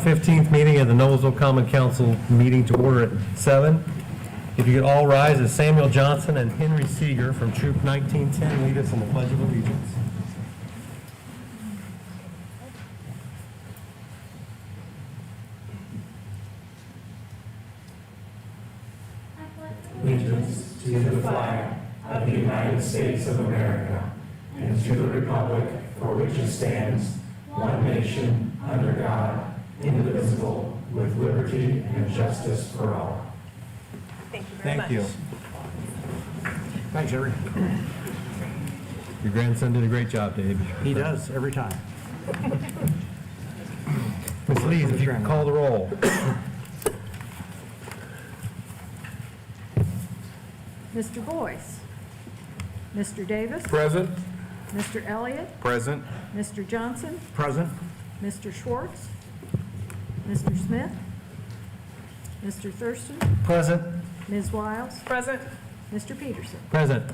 15th meeting of the Noblesville Common Council meeting to order at 7. If you could all rise as Samuel Johnson and Henry Seeger from Troop 1910 lead us in the Pledge of Allegiance. Allegiance to the flag of the United States of America and to the republic for which it stands, one nation, under God, indivisible, with liberty and justice for all. Thank you very much. Thank you. Thanks, Jerry. Your grandson did a great job, Dave. He does, every time. Ms. Lees, if you could call the roll. Mr. Boyce. Mr. Davis. Present. Mr. Elliott. Present. Mr. Johnson. Present. Mr. Schwartz. Mr. Smith. Mr. Thurston. Present. Ms. Wiles. Present. Mr. Peterson. Present.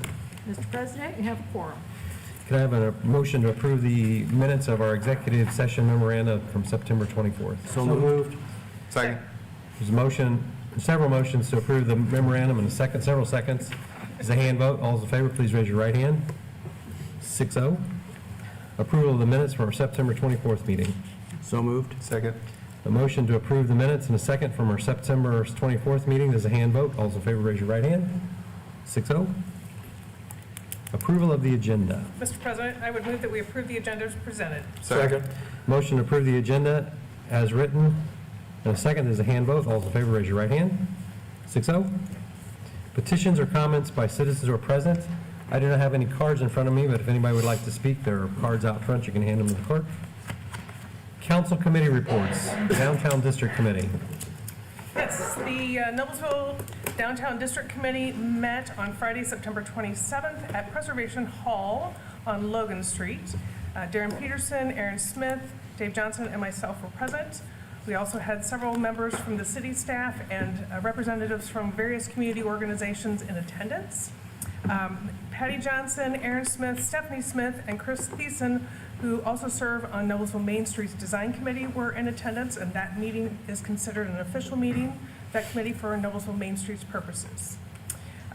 Mr. President, you have a quorum. Could I have a motion to approve the minutes of our executive session memoranda from September 24th? So moved. Second. There's a motion, several motions to approve the memorandum in a second, several seconds. It's a hand vote. All those in favor, please raise your right hand. 6-0. Approval of the minutes from our September 24th meeting. So moved. Second. A motion to approve the minutes in a second from our September 24th meeting. There's a hand vote. All those in favor, raise your right hand. 6-0. Approval of the agenda. Mr. President, I would move that we approve the agenda as presented. Second. Motion to approve the agenda as written. In a second, there's a hand vote. All those in favor, raise your right hand. 6-0. Petitions or comments by citizens who are present. I do not have any cards in front of me, but if anybody would like to speak, there are cards out front. You can hand them to the clerk. Council committee reports. Downtown District Committee. Yes, the Noblesville Downtown District Committee met on Friday, September 27th at Preservation Hall on Logan Street. Darren Peterson, Aaron Smith, Dave Johnson, and myself were present. We also had several members from the city staff and representatives from various community organizations in attendance. Patty Johnson, Aaron Smith, Stephanie Smith, and Chris Thiessen, who also serve on Noblesville Main Street's Design Committee, were in attendance, and that meeting is considered an official meeting, that committee, for Noblesville Main Street's purposes.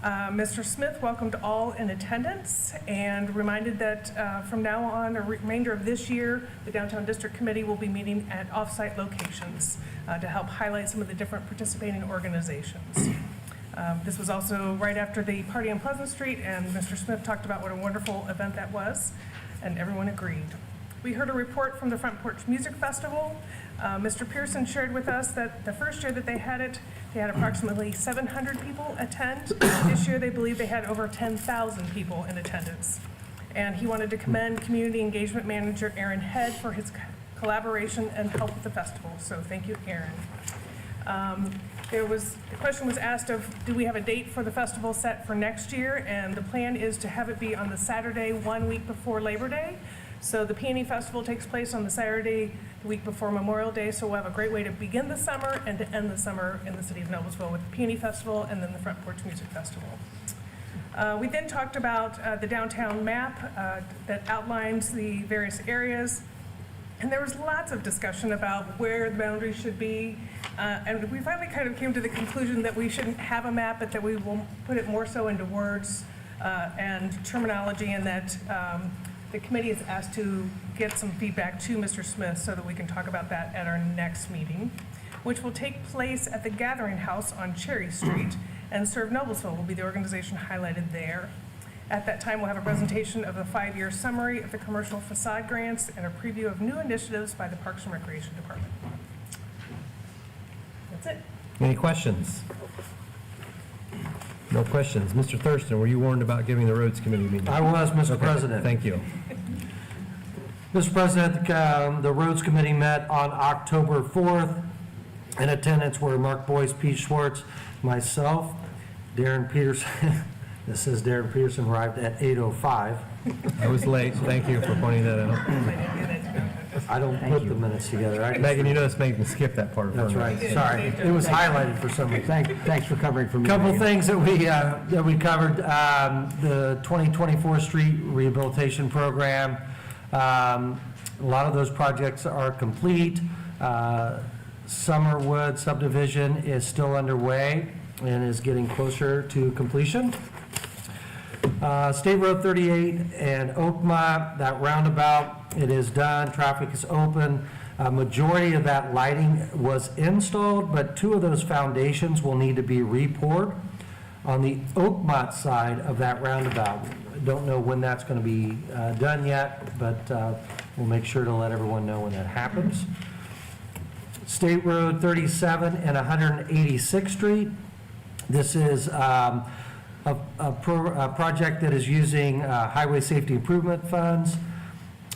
Mr. Smith welcomed all in attendance and reminded that from now on, the remainder of this year, the Downtown District Committee will be meeting at off-site locations to help highlight some of the different participating organizations. This was also right after the party on Pleasant Street, and Mr. Smith talked about what a wonderful event that was, and everyone agreed. We heard a report from the Front Porch Music Festival. Mr. Pearson shared with us that the first year that they had it, they had approximately 700 people attend. This year, they believe they had over 10,000 people in attendance. And he wanted to commend Community Engagement Manager Aaron Head for his collaboration and help with the festival. So thank you, Aaron. The question was asked of, do we have a date for the festival set for next year? And the plan is to have it be on the Saturday 1 week before Labor Day. So the Peony Festival takes place on the Saturday, the week before Memorial Day. So we'll have a great way to begin the summer and to end the summer in the city of Noblesville with the Peony Festival and then the Front Porch Music Festival. We then talked about the downtown map that outlines the various areas. And there was lots of discussion about where the boundaries should be. And we finally kind of came to the conclusion that we shouldn't have a map, but that we will put it more so into words and terminology, and that the committee is asked to get some feedback to Mr. Smith so that we can talk about that at our next meeting, which will take place at the Gathering House on Cherry Street, and Serve Noblesville will be the organization highlighted there. At that time, we'll have a presentation of a 5-year summary of the commercial facade grants and a preview of new initiatives by the Parks and Recreation Department. That's it. Any questions? No questions. Mr. Thurston, were you warned about giving the Roads Committee meeting? I was, Mr. Okay, President. Thank you. Mr. President, the Roads Committee met on October 4th. In attendance were Mark Boyce, Pete Schwartz, myself, Darren Peterson. This says Darren Peterson arrived at 8:05. I was late. Thank you for pointing that out. I don't put the minutes together. Megan, you know this made me skip that part. That's right. Sorry. It was highlighted for some reason. Thanks for covering for me. Couple Megan. things that we covered. The 2024 Street Rehabilitation Program. A lot of those projects are complete. Summerwood subdivision is still underway and is getting closer to completion. State Road 38 and Oakmont, that roundabout, it is done, traffic is open. Majority of that lighting was installed, but 2 of those foundations will need to be re-poured on the Oakmont side of that roundabout. Don't know when that's going to be done yet, but we'll make sure to let everyone know when that happens. State Road 37 and 186th Street. This is a project that is using highway safety improvement funds.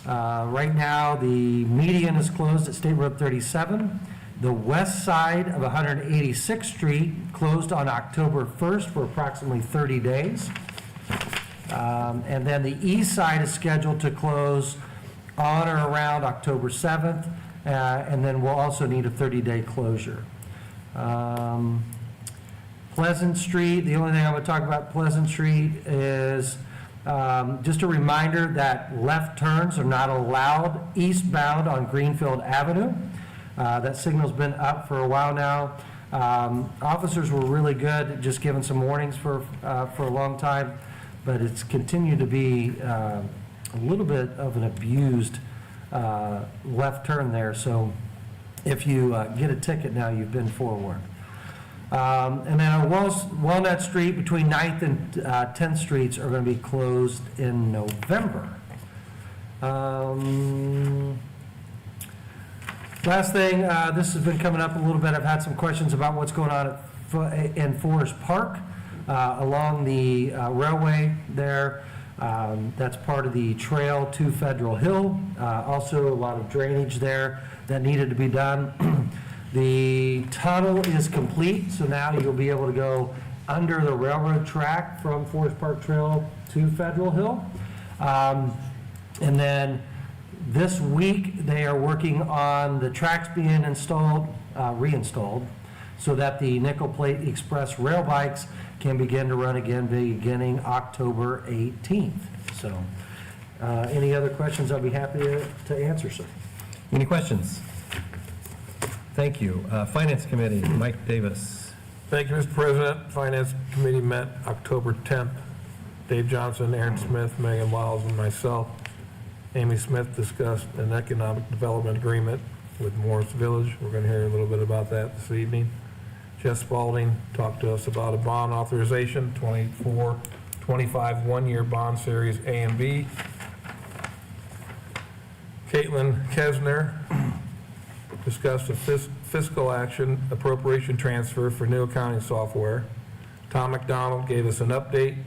Right now, the median is closed at State Road 37. The west side of 186th Street closed on October 1st for approximately 30 days. And then the east side is scheduled to close on or around October 7th, and then we'll also need a 30-day closure. Pleasant Street, the only thing I'm going to talk about Pleasant Street is just a reminder that left turns are not allowed eastbound on Greenfield Avenue. That signal's been up for a while now. Officers were really good at just giving some warnings for a long time, but it's continued to be a little bit of an abused left turn there. So if you get a ticket now, you've been forewarned. And then on Walnut Street between 9th and 10th Streets are going to be closed in November. Last thing, this has been coming up a little bit. I've had some questions about what's going on in Forest Park along the railway there. That's part of the trail to Federal Hill. Also a lot of drainage there that needed to be done. The tunnel is complete, so now you'll be able to go under the railroad track from Forest Park Trail to Federal Hill. And then this week, they are working on the tracks being installed, reinstalled, so that the Nickel Plate Express rail bikes can begin to run again beginning October 18th. So any other questions, I'll be happy to answer, sir. Any questions? Thank you. Finance Committee, Mike Davis. Thank you, Mr. President. Finance Committee met October 10th. Dave Johnson, Aaron Smith, Megan Wiles, and myself. Amy Smith discussed an economic development agreement with Morris Village. We're going to hear a little bit about that this evening. Jess Spalding talked to us about a bond authorization, 24-25 one-year bond series A and B. Caitlin Kesner discussed a fiscal action appropriation transfer for new accounting software. Tom McDonald gave us an update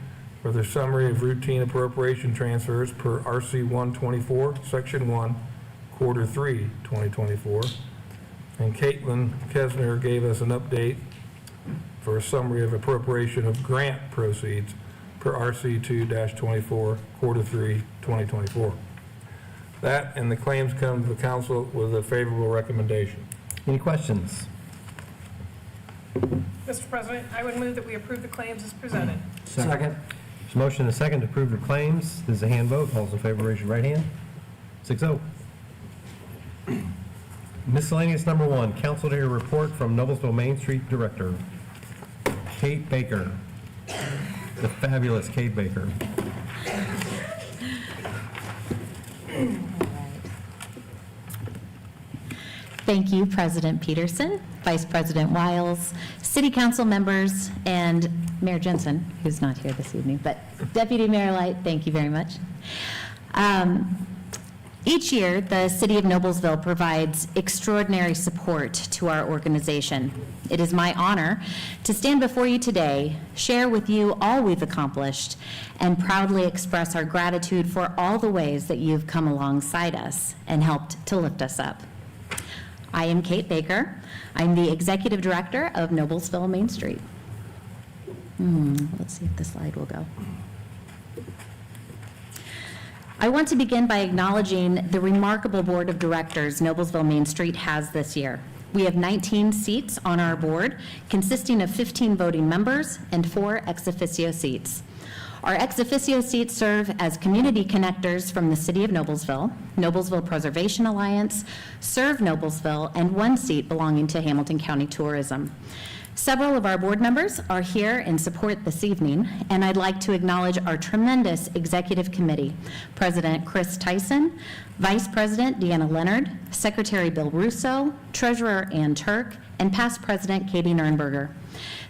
for their summary of routine appropriation transfers per RC 124, Section 1, Quarter 3, 2024. And Caitlin Kesner gave us an update for a summary of appropriation of grant proceeds per RC 2-24, Quarter 3, 2024. That and the claims come to the council with a favorable recommendation. Any questions? Mr. President, I would move that we approve the claims as presented. Second. There's a motion and a second to approve the claims. This is a hand vote. All those in favor, raise your right hand. 6-0. Miscellaneous number 1, council to hear report from Noblesville Main Street Director, Kate Baker. The fabulous Kate Baker. Thank you, President Peterson, Vice President Wiles, City Council members, and Mayor Jensen, who's not here this evening, but Deputy Mayor Light, thank you very much. Each year, the City of Noblesville provides extraordinary support to our organization. It is my honor to stand before you today, share with you all we've accomplished, and proudly express our gratitude for all the ways that you've come alongside us and helped to lift us up. I am Kate Baker. I'm the Executive Director of Noblesville Main Street. Let's see if the slide will go. I want to begin by acknowledging the remarkable Board of Directors Noblesville Main Street has this year. We have 19 seats on our board, consisting of 15 voting members and 4 ex officio seats. Our ex officio seats serve as community connectors from the City of Noblesville, Noblesville Preservation Alliance, Serve Noblesville, and one seat belonging to Hamilton County Tourism. Several of our board members are here in support this evening, and I'd like to acknowledge our tremendous executive committee, President Chris Tyson, Vice President Deanna Leonard, Secretary Bill Russo, Treasurer Ann Turk, and past President Katie Nernberger.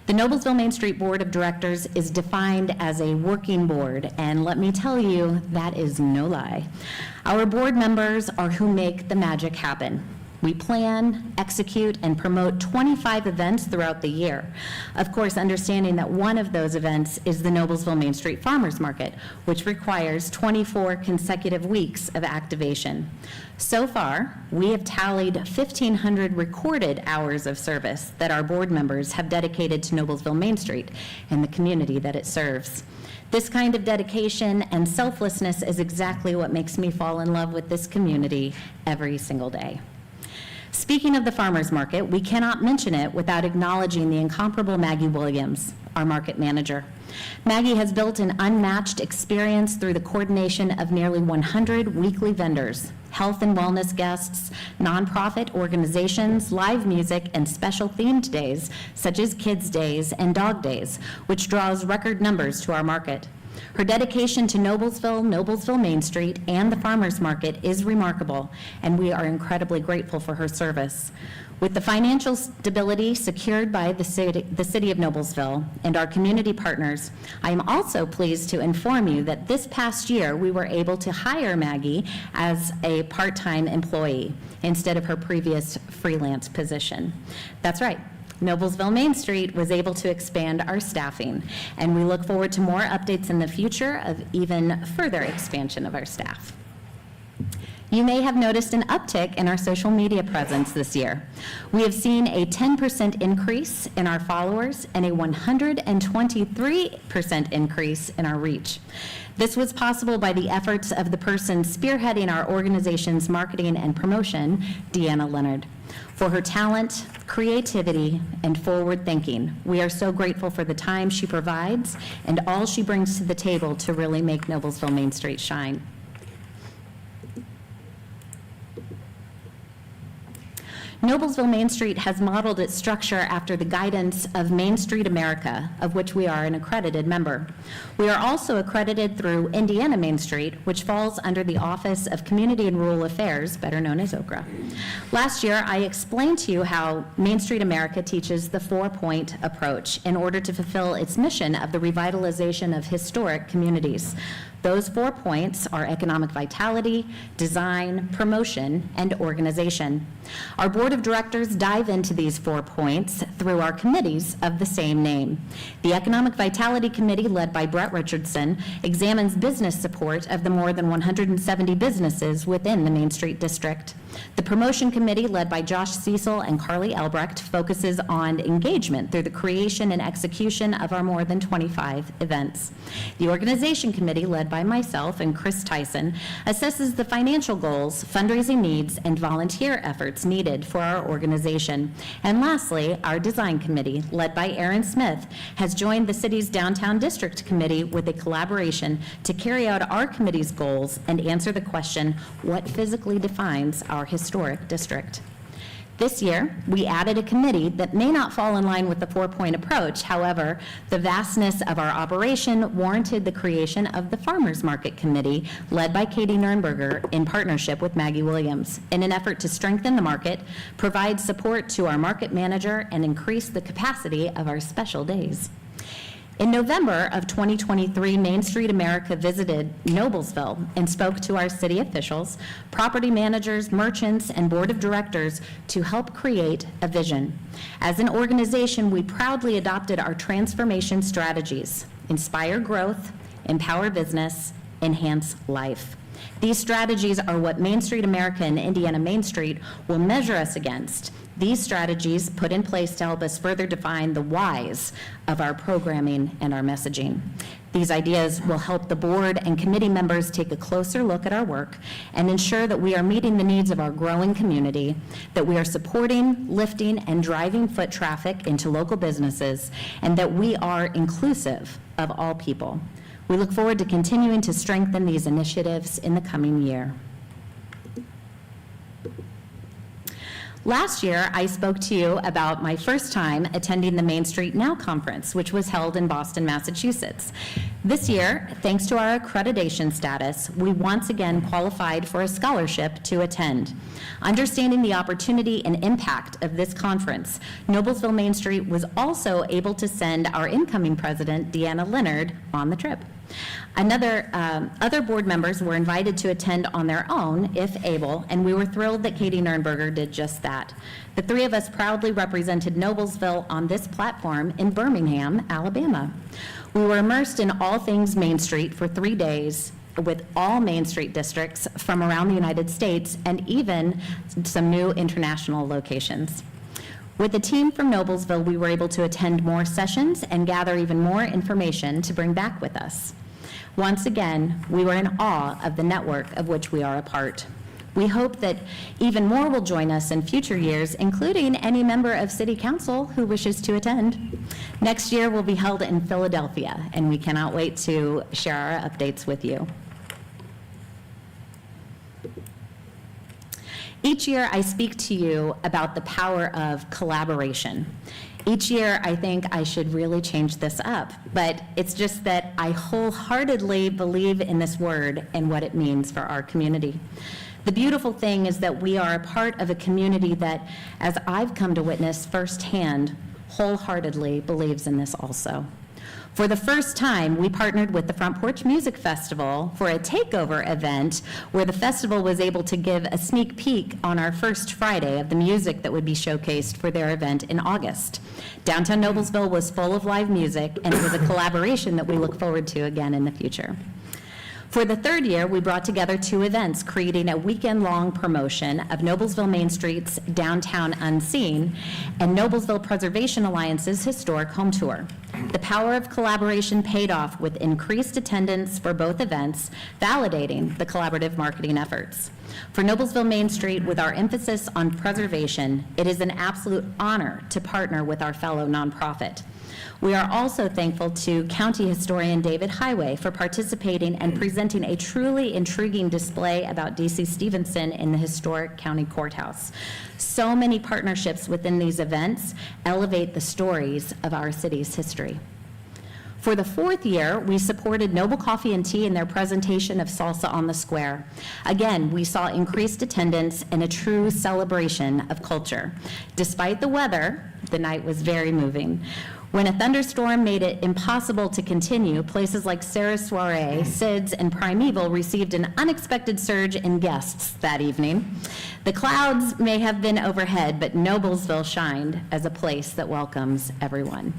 The Noblesville Main Street Board of Directors is defined as a working board, and let me tell you, that is no lie. Our board members are who make the magic happen. We plan, execute, and promote 25 events throughout the year. Of course, understanding that one of those events is the Noblesville Main Street Farmers Market, which requires 24 consecutive weeks of activation. So far, we have tallied 1,500 recorded hours of service that our board members have dedicated to Noblesville Main Street and the community that it serves. This kind of dedication and selflessness is exactly what makes me fall in love with this community every single day. Speaking of the farmers market, we cannot mention it without acknowledging the incomparable Maggie Williams, our market manager. Maggie has built an unmatched experience through the coordination of nearly 100 weekly vendors, health and wellness guests, nonprofit organizations, live music, and special themed days such as Kids Days and Dog Days, which draws record numbers to our market. Her dedication to Noblesville, Noblesville Main Street, and the farmers market is remarkable, and we are incredibly grateful for her service. With the financial stability secured by the city of Noblesville and our community partners, I am also pleased to inform you that this past year we were able to hire Maggie as a part-time employee instead of her previous freelance position. That's right. Noblesville Main Street was able to expand our staffing, and we look forward to more updates in the future of even further expansion of our staff. You may have noticed an uptick in our social media presence this year. We have seen a 10% increase in our followers and a 123% increase in our reach. This was possible by the efforts of the person spearheading our organization's marketing and promotion, Deanna Leonard. For her talent, creativity, and forward thinking, we are so grateful for the time she provides and all she brings to the table to really make Noblesville Main Street shine. Noblesville Main Street has modeled its structure after the guidance of Main Street America, of which we are an accredited member. We are also accredited through Indiana Main Street, which falls under the Office of Community and Rural Affairs, better known as OCRA. Last year, I explained to you how Main Street America teaches the 4-point approach in order to fulfill its mission of the revitalization of historic communities. Those 4 points are economic vitality, design, promotion, and organization. Our board of directors dive into these 4 points through our committees of the same name. The Economic Vitality Committee, led by Brett Richardson, examines business support of the more than 170 businesses within the Main Street District. The Promotion Committee, led by Josh Cecil and Carly Elbrecht, focuses on engagement through the creation and execution of our more than 25 events. The Organization Committee, led by myself and Chris Tyson, assesses the financial goals, fundraising needs, and volunteer efforts needed for our organization. And lastly, our Design Committee, led by Aaron Smith, has joined the city's Downtown District Committee with a collaboration to carry out our committee's goals and answer the question, what physically defines our historic district? This year, we added a committee that may not fall in line with the 4-point approach. However, the vastness of our operation warranted the creation of the Farmers Market Committee, led by Katie Nernberger in partnership with Maggie Williams, in an effort to strengthen the market, provide support to our market manager, and increase the capacity of our special days. In November of 2023, Main Street America visited Noblesville and spoke to our city officials, property managers, merchants, and board of directors to help create a vision. As an organization, we proudly adopted our transformation strategies: inspire growth, empower business, enhance life. These strategies are what Main Street America and Indiana Main Street will measure us against. These strategies put in place to help us further define the whys of our programming and our messaging. These ideas will help the board and committee members take a closer look at our work and ensure that we are meeting the needs of our growing community, that we are supporting, lifting, and driving foot traffic into local businesses, and that we are inclusive of all people. We look forward to continuing to strengthen these initiatives in the coming year. Last year, I spoke to you about my first time attending the Main Street Now conference, which was held in Boston, Massachusetts. This year, thanks to our accreditation status, we once again qualified for a scholarship to attend. Understanding the opportunity and impact of this conference, Noblesville Main Street was also able to send our incoming president, Deanna Leonard, on the trip. Other board members were invited to attend on their own, if able, and we were thrilled that Katie Nernberger did just that. The three of us proudly represented Noblesville on this platform in Birmingham, Alabama. We were immersed in all things Main Street for 3 days, with all Main Street districts from around the United States and even some new international locations. With the team from Noblesville, we were able to attend more sessions and gather even more information to bring back with us. Once again, we were in awe of the network of which we are a part. We hope that even more will join us in future years, including any member of City Council who wishes to attend. Next year will be held in Philadelphia, and we cannot wait to share our updates with you. Each year, I speak to you about the power of collaboration. Each year, I think I should really change this up, but it's just that I wholeheartedly believe in this word and what it means for our community. The beautiful thing is that we are a part of a community that, as I've come to witness firsthand, wholeheartedly believes in this also. For the first time, we partnered with the Front Porch Music Festival for a takeover event where the festival was able to give a sneak peek on our first Friday of the music that would be showcased for their event in August. Downtown Noblesville was full of live music, and it was a collaboration that we look forward to again in the future. For the third year, we brought together 2 events, creating a weekend-long promotion of Noblesville Main Street's Downtown Unseen and Noblesville Preservation Alliance's Historic Home Tour. The power of collaboration paid off with increased attendance for both events, validating the collaborative marketing efforts. For Noblesville Main Street, with our emphasis on preservation, it is an absolute honor to partner with our fellow nonprofit. We are also thankful to County Historian David Highway for participating and presenting a truly intriguing display about D.C. Stevenson in the historic county courthouse. So many partnerships within these events elevate the stories of our city's history. For the 4th year, we supported Noble Coffee and Tea in their presentation of Salsa on the Square. Again, we saw increased attendance and a true celebration of culture. Despite the weather, the night was very moving. When a thunderstorm made it impossible to continue, places like Sarah's Soiree, Sid's, and Primeval received an unexpected surge in guests that evening. The clouds may have been overhead, but Noblesville shined as a place that welcomes everyone.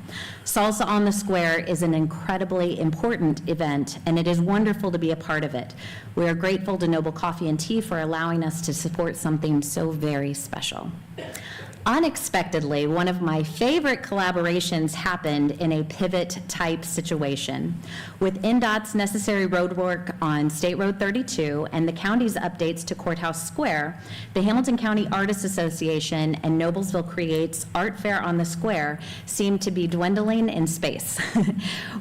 Salsa on the Square is an incredibly important event, and it is wonderful to be a part of it. We are grateful to Noble Coffee and Tea for allowing us to support something so very special. Unexpectedly, one of my favorite collaborations happened in a pivot-type situation. With NDOT's necessary road work on State Road 32 and the county's updates to Courthouse Square, the Hamilton County Artists Association and Noblesville Creates Art Fair on the Square seemed to be dwindling in space.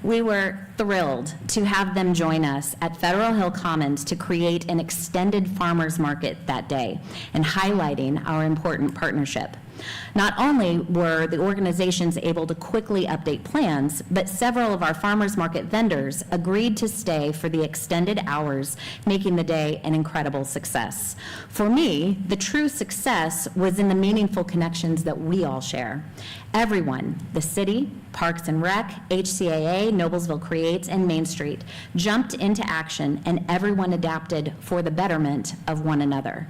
We were thrilled to have them join us at Federal Hill Commons to create an extended farmers market that day and highlighting our important partnership. Not only were the organizations able to quickly update plans, but several of our farmers market vendors agreed to stay for the extended hours, making the day an incredible success. For me, the true success was in the meaningful connections that we all share. Everyone, the city, Parks and Rec, HCAA, Noblesville Creates, and Main Street, jumped into action, and everyone adapted for the betterment of one another.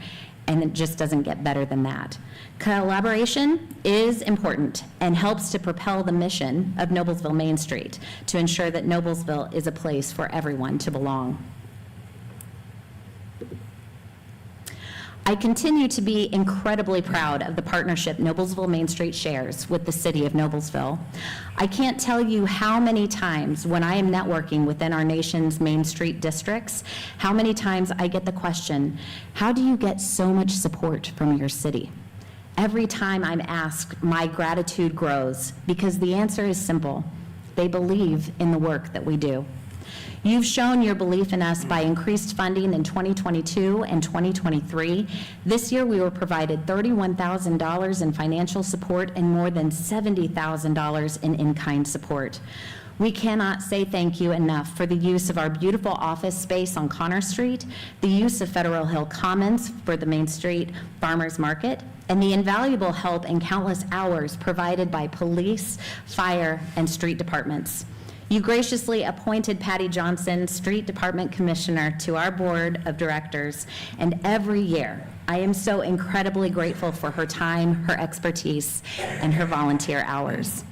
And it just doesn't get better than that. Collaboration is important and helps to propel the mission of Noblesville Main Street to ensure that Noblesville is a place for everyone to belong. I continue to be incredibly proud of the partnership Noblesville Main Street shares with the city of Noblesville. I can't tell you how many times when I am networking within our nation's Main Street districts, how many times I get the question, how do you get so much support from your city? Every time I'm asked, my gratitude grows because the answer is simple. They believe in the work that we do. You've shown your belief in us by increased funding in 2022 and 2023. This year, we were provided $31,000 in financial support and more than $70,000 in-kind support. We cannot say thank you enough for the use of our beautiful office space on Connor Street, the use of Federal Hill Commons for the Main Street Farmers Market, and the invaluable help and countless hours provided by police, fire, and street departments. You graciously appointed Patty Johnson, Street Department Commissioner, to our Board of Directors, and every year, I am so incredibly grateful for her time, her expertise, and her volunteer hours.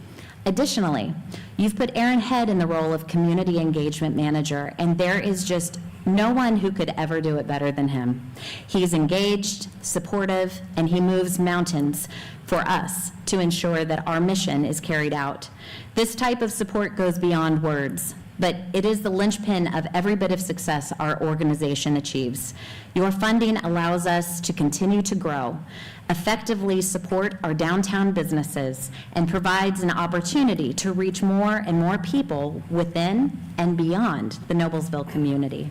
Additionally, you've put Aaron Head in the role of Community Engagement Manager, and there is just no one who could ever do it better than him. He's engaged, supportive, and he moves mountains for us to ensure that our mission is carried out. This type of support goes beyond words, but it is the linchpin of every bit of success our organization achieves. Your funding allows us to continue to grow, effectively support our downtown businesses, and provides an opportunity to reach more and more people within and beyond the Noblesville community.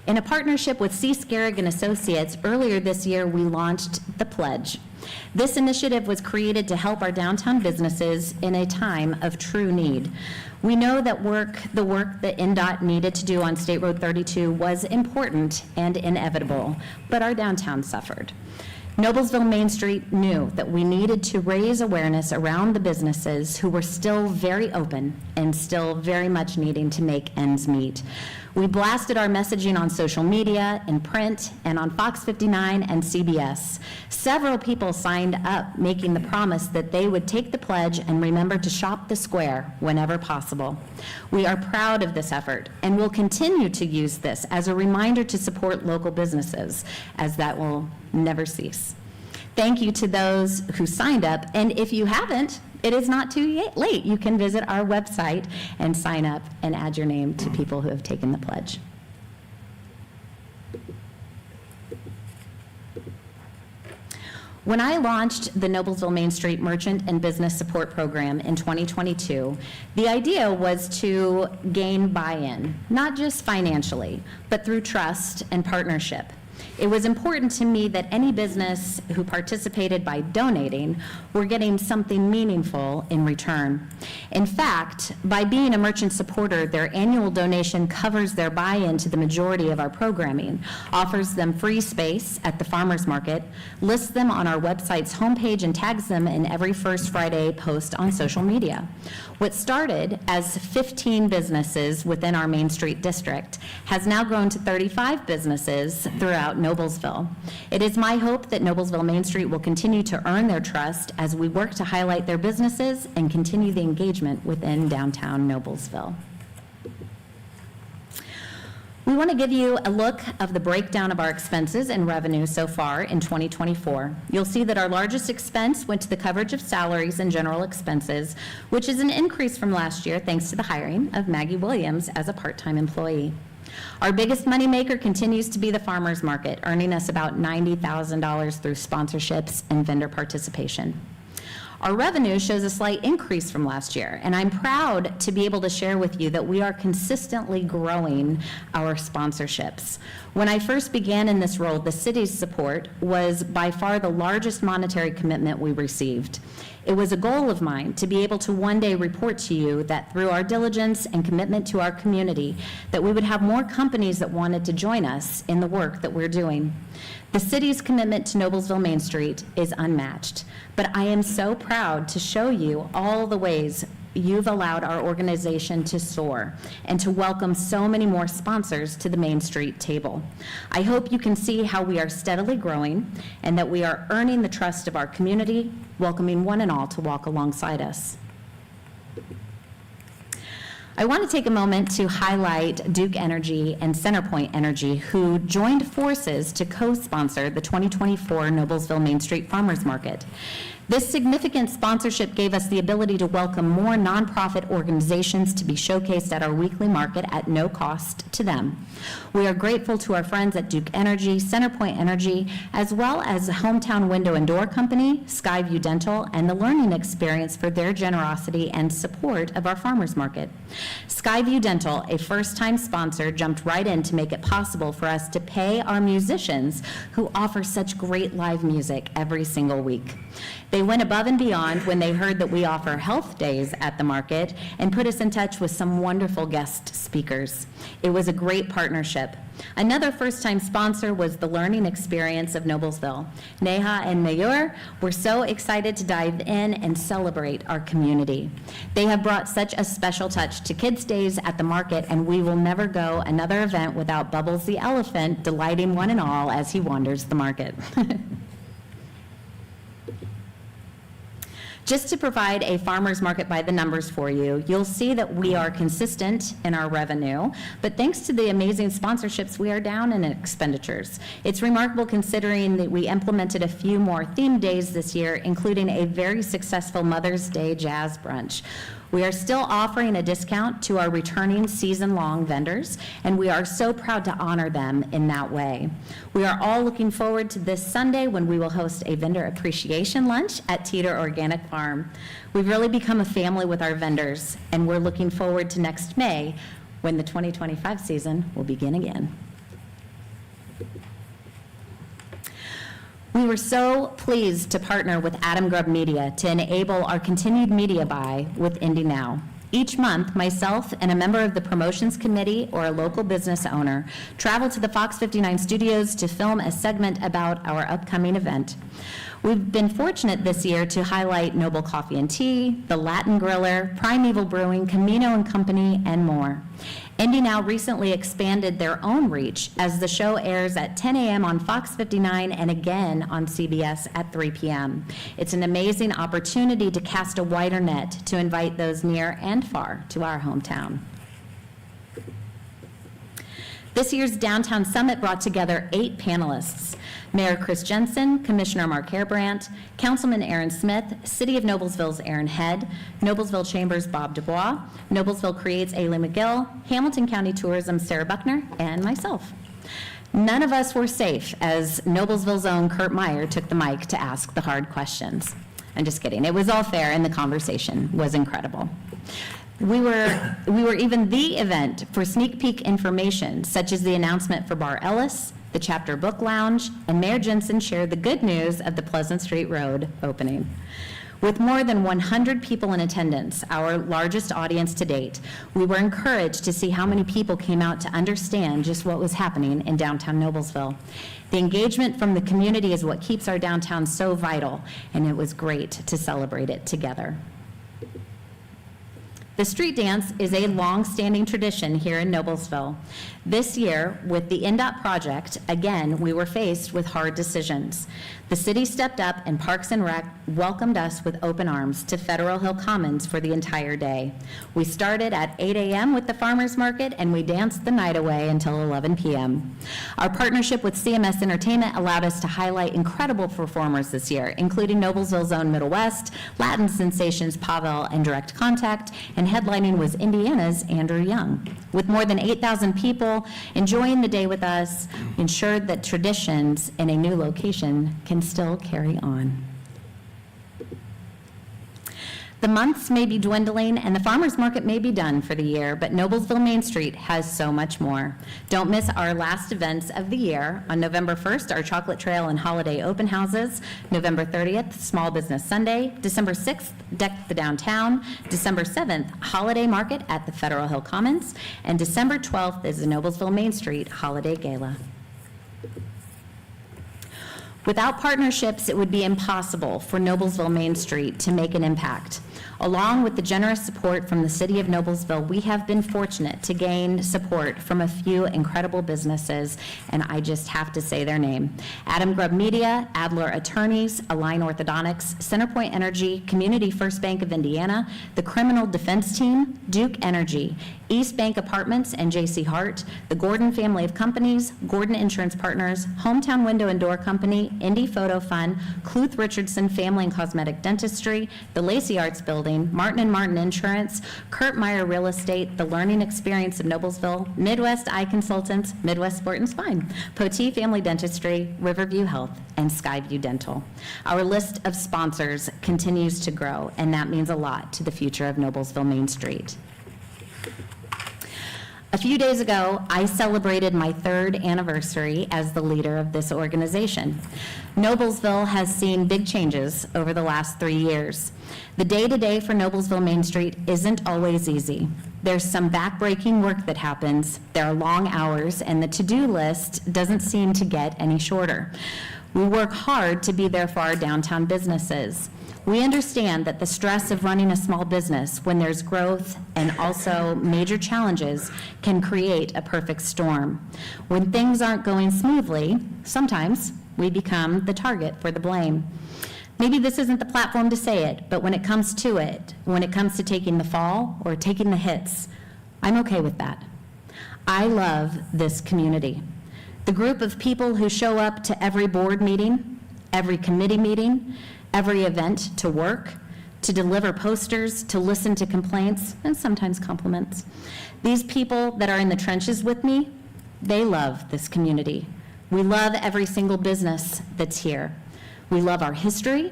In a partnership with C. Scarrick and Associates, earlier this year, we launched The Pledge. This initiative was created to help our downtown businesses in a time of true need. We know that the work that NDOT needed to do on State Road 32 was important and inevitable, but our downtown suffered. Noblesville Main Street knew that we needed to raise awareness around the businesses who were still very open and still very much needing to make ends meet. We blasted our messaging on social media, in print, and on Fox 59 and CBS. Several people signed up, making the promise that they would take the pledge and remember to shop the square whenever possible. We are proud of this effort and will continue to use this as a reminder to support local businesses, as that will never cease. Thank you to those who signed up, and if you haven't, it is not too late. You can visit our website and sign up and add your name to people who have taken the pledge. When I launched the Noblesville Main Street Merchant and Business Support Program in 2022, the idea was to gain buy-in, not just financially, but through trust and partnership. It was important to me that any business who participated by donating were getting something meaningful in return. In fact, by being a merchant supporter, their annual donation covers their buy-in to the majority of our programming, offers them free space at the farmers market, lists them on our website's homepage, and tags them in every First Friday post on social media. What started as 15 businesses within our Main Street district has now grown to 35 businesses throughout Noblesville. It is my hope that Noblesville Main Street will continue to earn their trust as we work to highlight their businesses and continue the engagement within downtown Noblesville. We want to give you a look of the breakdown of our expenses and revenue so far in 2024. You'll see that our largest expense went to the coverage of salaries and general expenses, which is an increase from last year thanks to the hiring of Maggie Williams as a part-time employee. Our biggest moneymaker continues to be the farmers market, earning us about $90,000 through sponsorships and vendor participation. Our revenue shows a slight increase from last year, and I'm proud to be able to share with you that we are consistently growing our sponsorships. When I first began in this role, the city's support was by far the largest monetary commitment we received. It was a goal of mine to be able to one day report to you that through our diligence and commitment to our community, that we would have more companies that wanted to join us in the work that we're doing. The city's commitment to Noblesville Main Street is unmatched, but I am so proud to show you all the ways you've allowed our organization to soar and to welcome so many more sponsors to the Main Street table. I hope you can see how we are steadily growing and that we are earning the trust of our community, welcoming one and all to walk alongside us. I want to take a moment to highlight Duke Energy and CenterPoint Energy, who joined forces to co-sponsor the 2024 Noblesville Main Street Farmers Market. This significant sponsorship gave us the ability to welcome more nonprofit organizations to be showcased at our weekly market at no cost to them. We are grateful to our friends at Duke Energy, CenterPoint Energy, as well as Hometown Window and Door Company, Skyview Dental, and the Learning Experience for their generosity and support of our farmers market. Skyview Dental, a first-time sponsor, jumped right in to make it possible for us to pay our musicians who offer such great live music every single week. They went above and beyond when they heard that we offer health days at the market and put us in touch with some wonderful guest speakers. It was a great partnership. Another first-time sponsor was the Learning Experience of Noblesville. Neha and Mayur were so excited to dive in and celebrate our community. They have brought such a special touch to Kids' Days at the market, and we will never go another event without Bubbles the elephant delighting one and all as he wanders the market. Just to provide a farmer's market by the numbers for you, you'll see that we are consistent in our revenue, but thanks to the amazing sponsorships, we are down in expenditures. It's remarkable considering that we implemented a few more themed days this year, including a very successful Mother's Day jazz brunch. We are still offering a discount to our returning season-long vendors, and we are so proud to honor them in that way. We are all looking forward to this Sunday when we will host a vendor appreciation lunch at Teeter Organic Farm. We've really become a family with our vendors, and we're looking forward to next May when the 2025 season will begin again. We were so pleased to partner with Adam Grubb Media to enable our continued media buy with Indy Now. Each month, myself and a member of the promotions committee or a local business owner travel to the Fox 59 studios to film a segment about our upcoming event. We've been fortunate this year to highlight Noble Coffee and Tea, the Latin Griller, Primeval Brewing, Camino and Company, and more. Indy Now recently expanded their own reach as the show airs at 10 a.m. on Fox 59 and again on CBS at 3 p.m. It's an amazing opportunity to cast a wider net to invite those near and far to our hometown. This year's Downtown Summit brought together 8 panelists: Mayor Chris Jensen, Commissioner Mark Hairbrandt, Councilman Aaron Smith, City of Noblesville's Aaron Head, Noblesville Chamber's Bob Dubois, Noblesville Creates Ailey McGill, Hamilton County Tourism Sarah Buckner, and myself. None of us were safe as Noblesville's own Kurt Meyer took the mic to ask the hard questions. I'm just kidding. It was all fair, and the conversation was incredible. We were even the event for sneak peek information, such as the announcement for Bar Ellis, the Chapter Book Lounge, and Mayor Jensen shared the good news of the Pleasant Street Road opening. With more than 100 people in attendance, our largest audience to date, we were encouraged to see how many people came out to understand just what was happening in downtown Noblesville. The engagement from the community is what keeps our downtown so vital, and it was great to celebrate it together. The street dance is a long-standing tradition here in Noblesville. This year, with the NDOT project, again, we were faced with hard decisions. The city stepped up and Parks and Rec welcomed us with open arms to Federal Hill Commons for the entire day. We started at 8 a.m. with the farmers market and we danced the night away until 11 p.m. Our partnership with CMS Entertainment allowed us to highlight incredible performers this year, including Noblesville's own Middle West, Latin sensations Pavel and Direct Contact, and headlining was Indiana's Andrew Young. With more than 8,000 people enjoying the day with us, ensured that traditions in a new location can still carry on. The months may be dwindling and the farmers market may be done for the year, but Noblesville Main Street has so much more. Don't miss our last events of the year. On November 1st, our Chocolate Trail and Holiday Open Houses. November 30th, Small Business Sunday. December 6th, Deck the Downtown. December 7th, Holiday Market at the Federal Hill Commons. And December 12th is the Noblesville Main Street Holiday Gala. Without partnerships, it would be impossible for Noblesville Main Street to make an impact. Along with the generous support from the City of Noblesville, we have been fortunate to gain support from a few incredible businesses, and I just have to say their name. Adam Grubb Media, Adler Attorneys, Align Orthodontics, Centerpoint Energy, Community First Bank of Indiana, the Criminal Defense Team, Duke Energy, East Bank Apartments and J.C. Hart, the Gordon Family of Companies, Gordon Insurance Partners, Hometown Window and Door Company, Indy Photo Fund, Cluth Richardson Family and Cosmetic Dentistry, the Lacey Arts Building, Martin & Martin Insurance, Kurt Meyer Real Estate, the Learning Experience of Noblesville, Midwest Eye Consultants, Midwest Sport and Spine, Potee Family Dentistry, Riverview Health, and Skyview Dental. Our list of sponsors continues to grow, and that means a lot to the future of Noblesville Main Street. A few days ago, I celebrated my 3rd anniversary as the leader of this organization. Noblesville has seen big changes over the last 3 years. The day-to-day for Noblesville Main Street isn't always easy. There's some back-breaking work that happens, there are long hours, and the to-do list doesn't seem to get any shorter. We work hard to be there for our downtown businesses. We understand that the stress of running a small business when there's growth and also major challenges can create a perfect storm. When things aren't going smoothly, sometimes we become the target for the blame. Maybe this isn't the platform to say it, but when it comes to it, when it comes to taking the fall or taking the hits, I'm okay with that. I love this community. The group of people who show up to every board meeting, every committee meeting, every event to work, to deliver posters, to listen to complaints, and sometimes compliments. These people that are in the trenches with me, they love this community. We love every single business that's here. We love our history.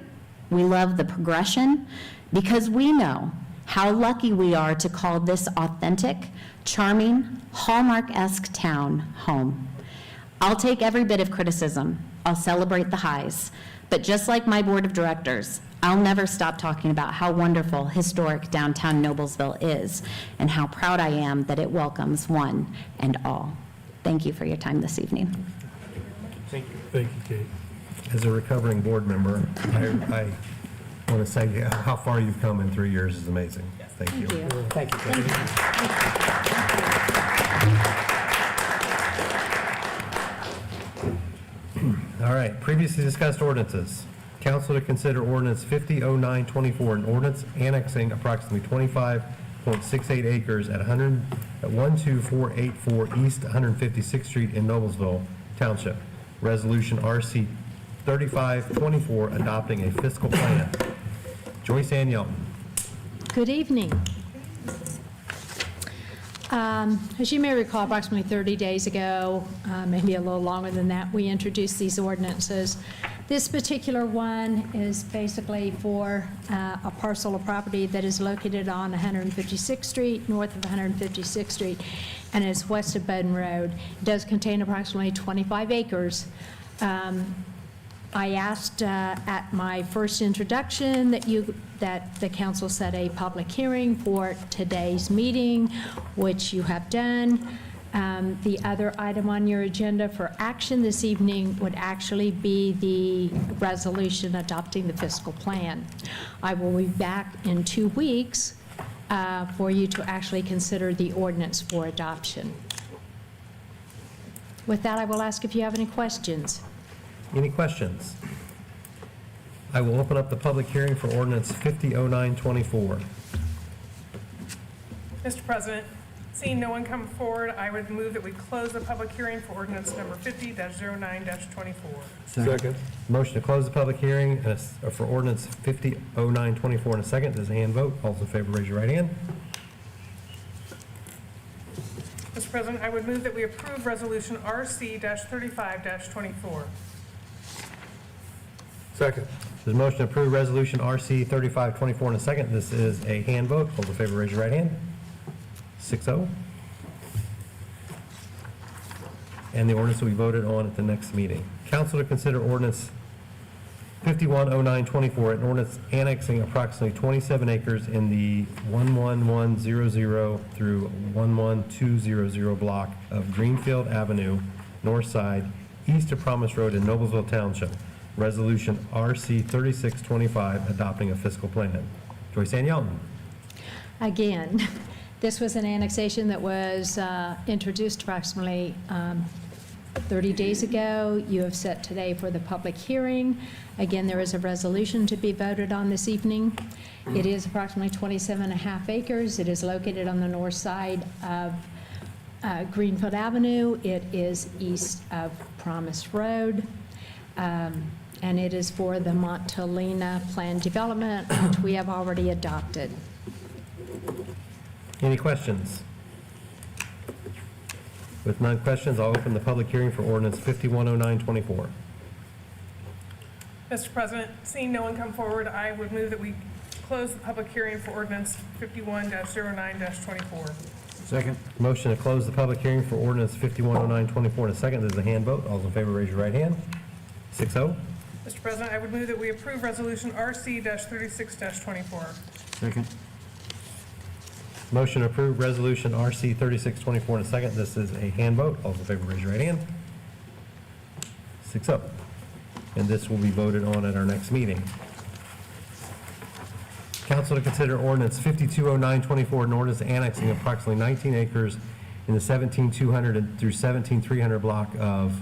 We love the progression, because we know how lucky we are to call this authentic, charming, Hallmark-esque town home. I'll take every bit of criticism. I'll celebrate the highs. But just like my board of directors, I'll never stop talking about how wonderful historic downtown Noblesville is and how proud I am that it welcomes one and all. Thank you for your time this evening. Thank you, Kate. As a recovering board member, I want to say how far you've come in 3 years is amazing. Thank you. Thank you, Kate. All right, previously discussed ordinances. Council to consider ordinance 500924, an ordinance annexing approximately 25.68 acres at 12484 East 156th Street in Noblesville Township. Resolution RC 3524, adopting a fiscal plan. Joyce Ann Yelton. Good evening. As you may recall, approximately 30 days ago, maybe a little longer than that, we introduced these ordinances. This particular one is basically for a parcel of property that is located on 156th Street, north of 156th Street, and is west of Bowden Road. It does contain approximately 25 acres. I asked at my first introduction that the council set a public hearing for today's meeting, which you have done. The other item on your agenda for action this evening would actually be the resolution adopting the fiscal plan. I will be back in 2 weeks for you to actually consider the ordinance for adoption. With that, I will ask if you have any questions. Any questions? I will open up the public hearing for ordinance 500924. Mr. President, seeing no one come forward, I would move that we close the public hearing for ordinance number 50-09-24. Second. Motion to close the public hearing for ordinance 500924 in a second. There's a hand vote. All those in favor, raise your right hand. Mr. President, I would move that we approve resolution RC-35-24. Second. There's a motion to approve resolution RC 3524 in a second. This is a hand vote. All those in favor, raise your right hand. 6-0. And the ordinance will be voted on at the next meeting. Council to consider ordinance 510924, an ordinance annexing approximately 27 acres in the 11100 through 11200 block of Greenfield Avenue, north side, east of Promise Road in Noblesville Township. Resolution RC 3625, adopting a fiscal plan. Joyce Ann Yelton. Again, this was an annexation that was introduced approximately 30 days ago. You have set today for the public hearing. Again, there is a resolution to be voted on this evening. It is approximately 27.5 acres. It is located on the north side of Greenfield Avenue. It is east of Promise Road. And it is for the Montalina Plan Development, which we have already adopted. Any questions? With none questions, I'll open the public hearing for ordinance 510924. Mr. President, seeing no one come forward, I would move that we close the public hearing for ordinance 51-09-24. Second. Motion to close the public hearing for ordinance 510924 in a second. There's a hand vote. All those in favor, raise your right hand. 6-0. Mr. President, I would move that we approve resolution RC-36-24. Second. Motion to approve resolution RC 3624 in a second. This is a hand vote. All those in favor, raise your right hand. 6-0. And this will be voted on at our next meeting. Council to consider ordinance 520924, an ordinance annexing approximately 19 acres in the 17200 through 17300 block of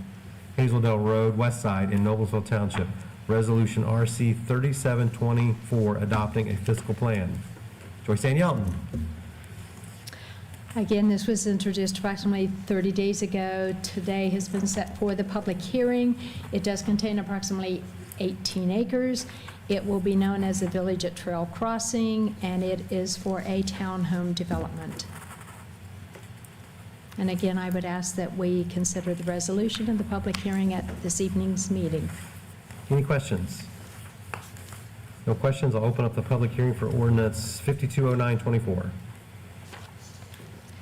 Hazeldale Road, West Side in Noblesville Township. Resolution RC 3724, adopting a fiscal plan. Joyce Ann Yelton. Again, this was introduced approximately 30 days ago. Today has been set for the public hearing. It does contain approximately 18 acres. It will be known as the Village at Trail Crossing, and it is for a townhome development. And again, I would ask that we consider the resolution and the public hearing at this evening's meeting. Any questions? No questions. I'll open up the public hearing for ordinance 520924.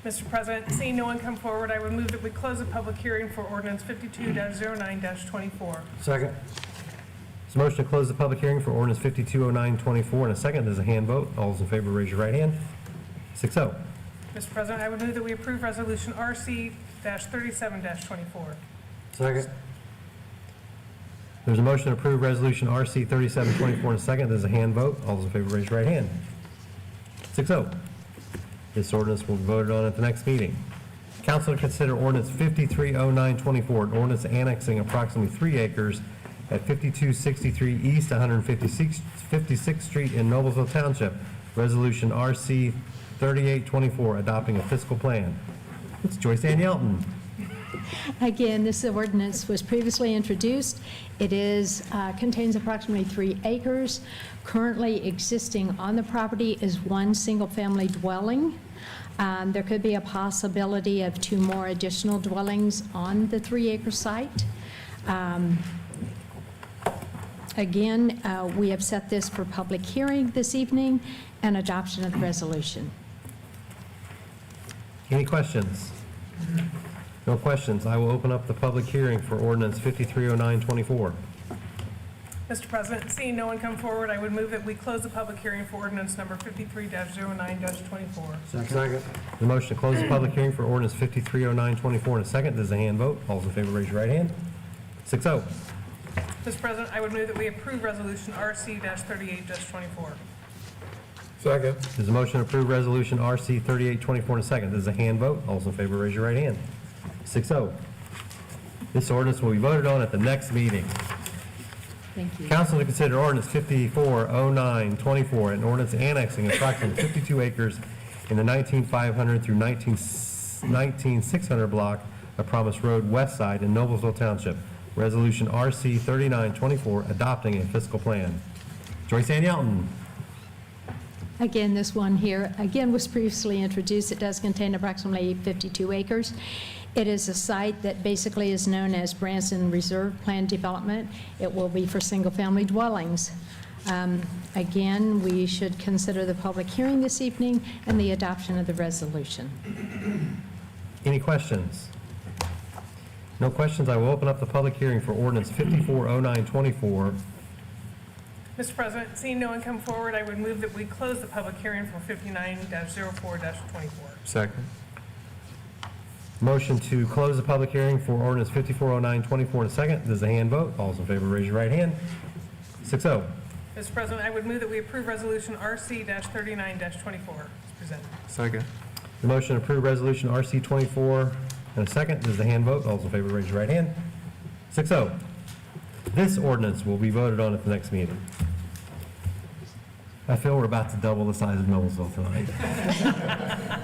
Mr. President, seeing no one come forward, I would move that we close the public hearing for ordinance 52-09-24. Second. There's a motion to close the public hearing for ordinance 520924 in a second. There's a hand vote. All those in favor, raise your right hand. 6-0. Mr. President, I would move that we approve resolution RC-37-24. Second. There's a motion to approve resolution RC 3724 in a second. There's a hand vote. All those in favor, raise your right hand. 6-0. This ordinance will be voted on at the next meeting. Council to consider ordinance 530924, an ordinance annexing approximately 3 acres at 5263 East 156th Street in Noblesville Township. Resolution RC 3824, adopting a fiscal plan. It's Joyce Ann Yelton. Again, this ordinance was previously introduced. It contains approximately 3 acres. Currently existing on the property is 1 single-family dwelling. There could be a possibility of 2 more additional dwellings on the 3-acre site. Again, we have set this for public hearing this evening and adoption of the resolution. Any questions? No questions. I will open up the public hearing for ordinance 530924. Mr. President, seeing no one come forward, I would move that we close the public hearing for ordinance number 53-09-24. Second. The motion to close the public hearing for ordinance 530924 in a second. There's a hand vote. All those in favor, raise your right hand. 6-0. Mr. President, I would move that we approve resolution RC-38-24. Second. There's a motion to approve resolution RC 3824 in a second. There's a hand vote. All those in favor, raise your right hand. 6-0. This ordinance will be voted on at the next meeting. Thank you. Council to consider ordinance 540924, an ordinance annexing approximately 52 acres in the 19500 through 19600 block of Promise Road, West Side in Noblesville Township. Resolution RC 3924, adopting a fiscal plan. Joyce Ann Yelton. Again, this one here, again, was previously introduced. It does contain approximately 52 acres. It is a site that basically is known as Branson Reserve Plan Development. It will be for single-family dwellings. Again, we should consider the public hearing this evening and the adoption of the resolution. Any questions? No questions. I will open up the public hearing for ordinance 540924. Mr. President, seeing no one come forward, I would move that we close the public hearing for 59-04-24. Second. Motion to close the public hearing for ordinance 540924 in a second. There's a hand vote. All those in favor, raise your right hand. 6-0. Mr. President, I would move that we approve Resolution RC-39-24 as presented. Second. The motion to approve Resolution RC 24 and a second. This is a hand vote. All those in favor, raise your right hand. 6-0. This ordinance will be voted on at the next meeting. I feel we're about to double the size of Noblesville tonight.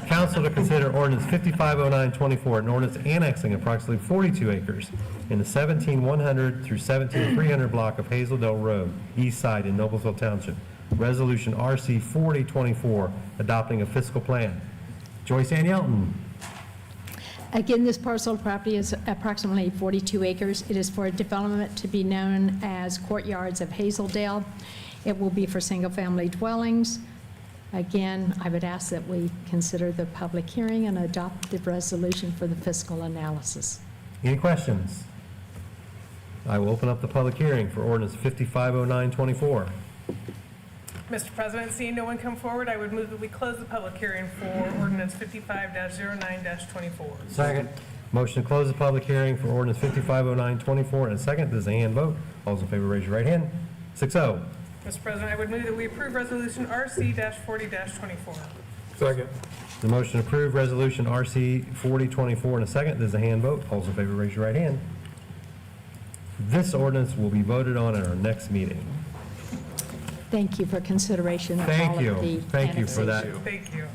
Council to consider ordinance 550924, an ordinance annexing approximately 42 acres in the 17100 through 17300 block of Hazeldale Road, east side in Noblesville Township. Resolution RC 4024, adopting a fiscal plan. Joyce Ann Yelton. Again, this parcel of property is approximately 42 acres. It is for a development to be known as Courtyards of Hazeldale. It will be for single-family dwellings. Again, I would ask that we consider the public hearing and adopt the resolution for the fiscal analysis. Any questions? I will open up the public hearing for ordinance 550924. Mr. President, seeing no one come forward, I would move that we close the public hearing for ordinance 55-09-24. Second. Motion to close the public hearing for ordinance 550924 and a second. This is a hand vote. All those in favor, raise your right hand. 6-0. Mr. President, I would move that we approve Resolution RC-40-24. Second. The motion to approve resolution RC 4024 in a second. This is a hand vote. All those in favor, raise your right hand. This ordinance will be voted on at our next meeting. Thank you for consideration of all Thank of you. the Thank you for that. annexation. Thank you.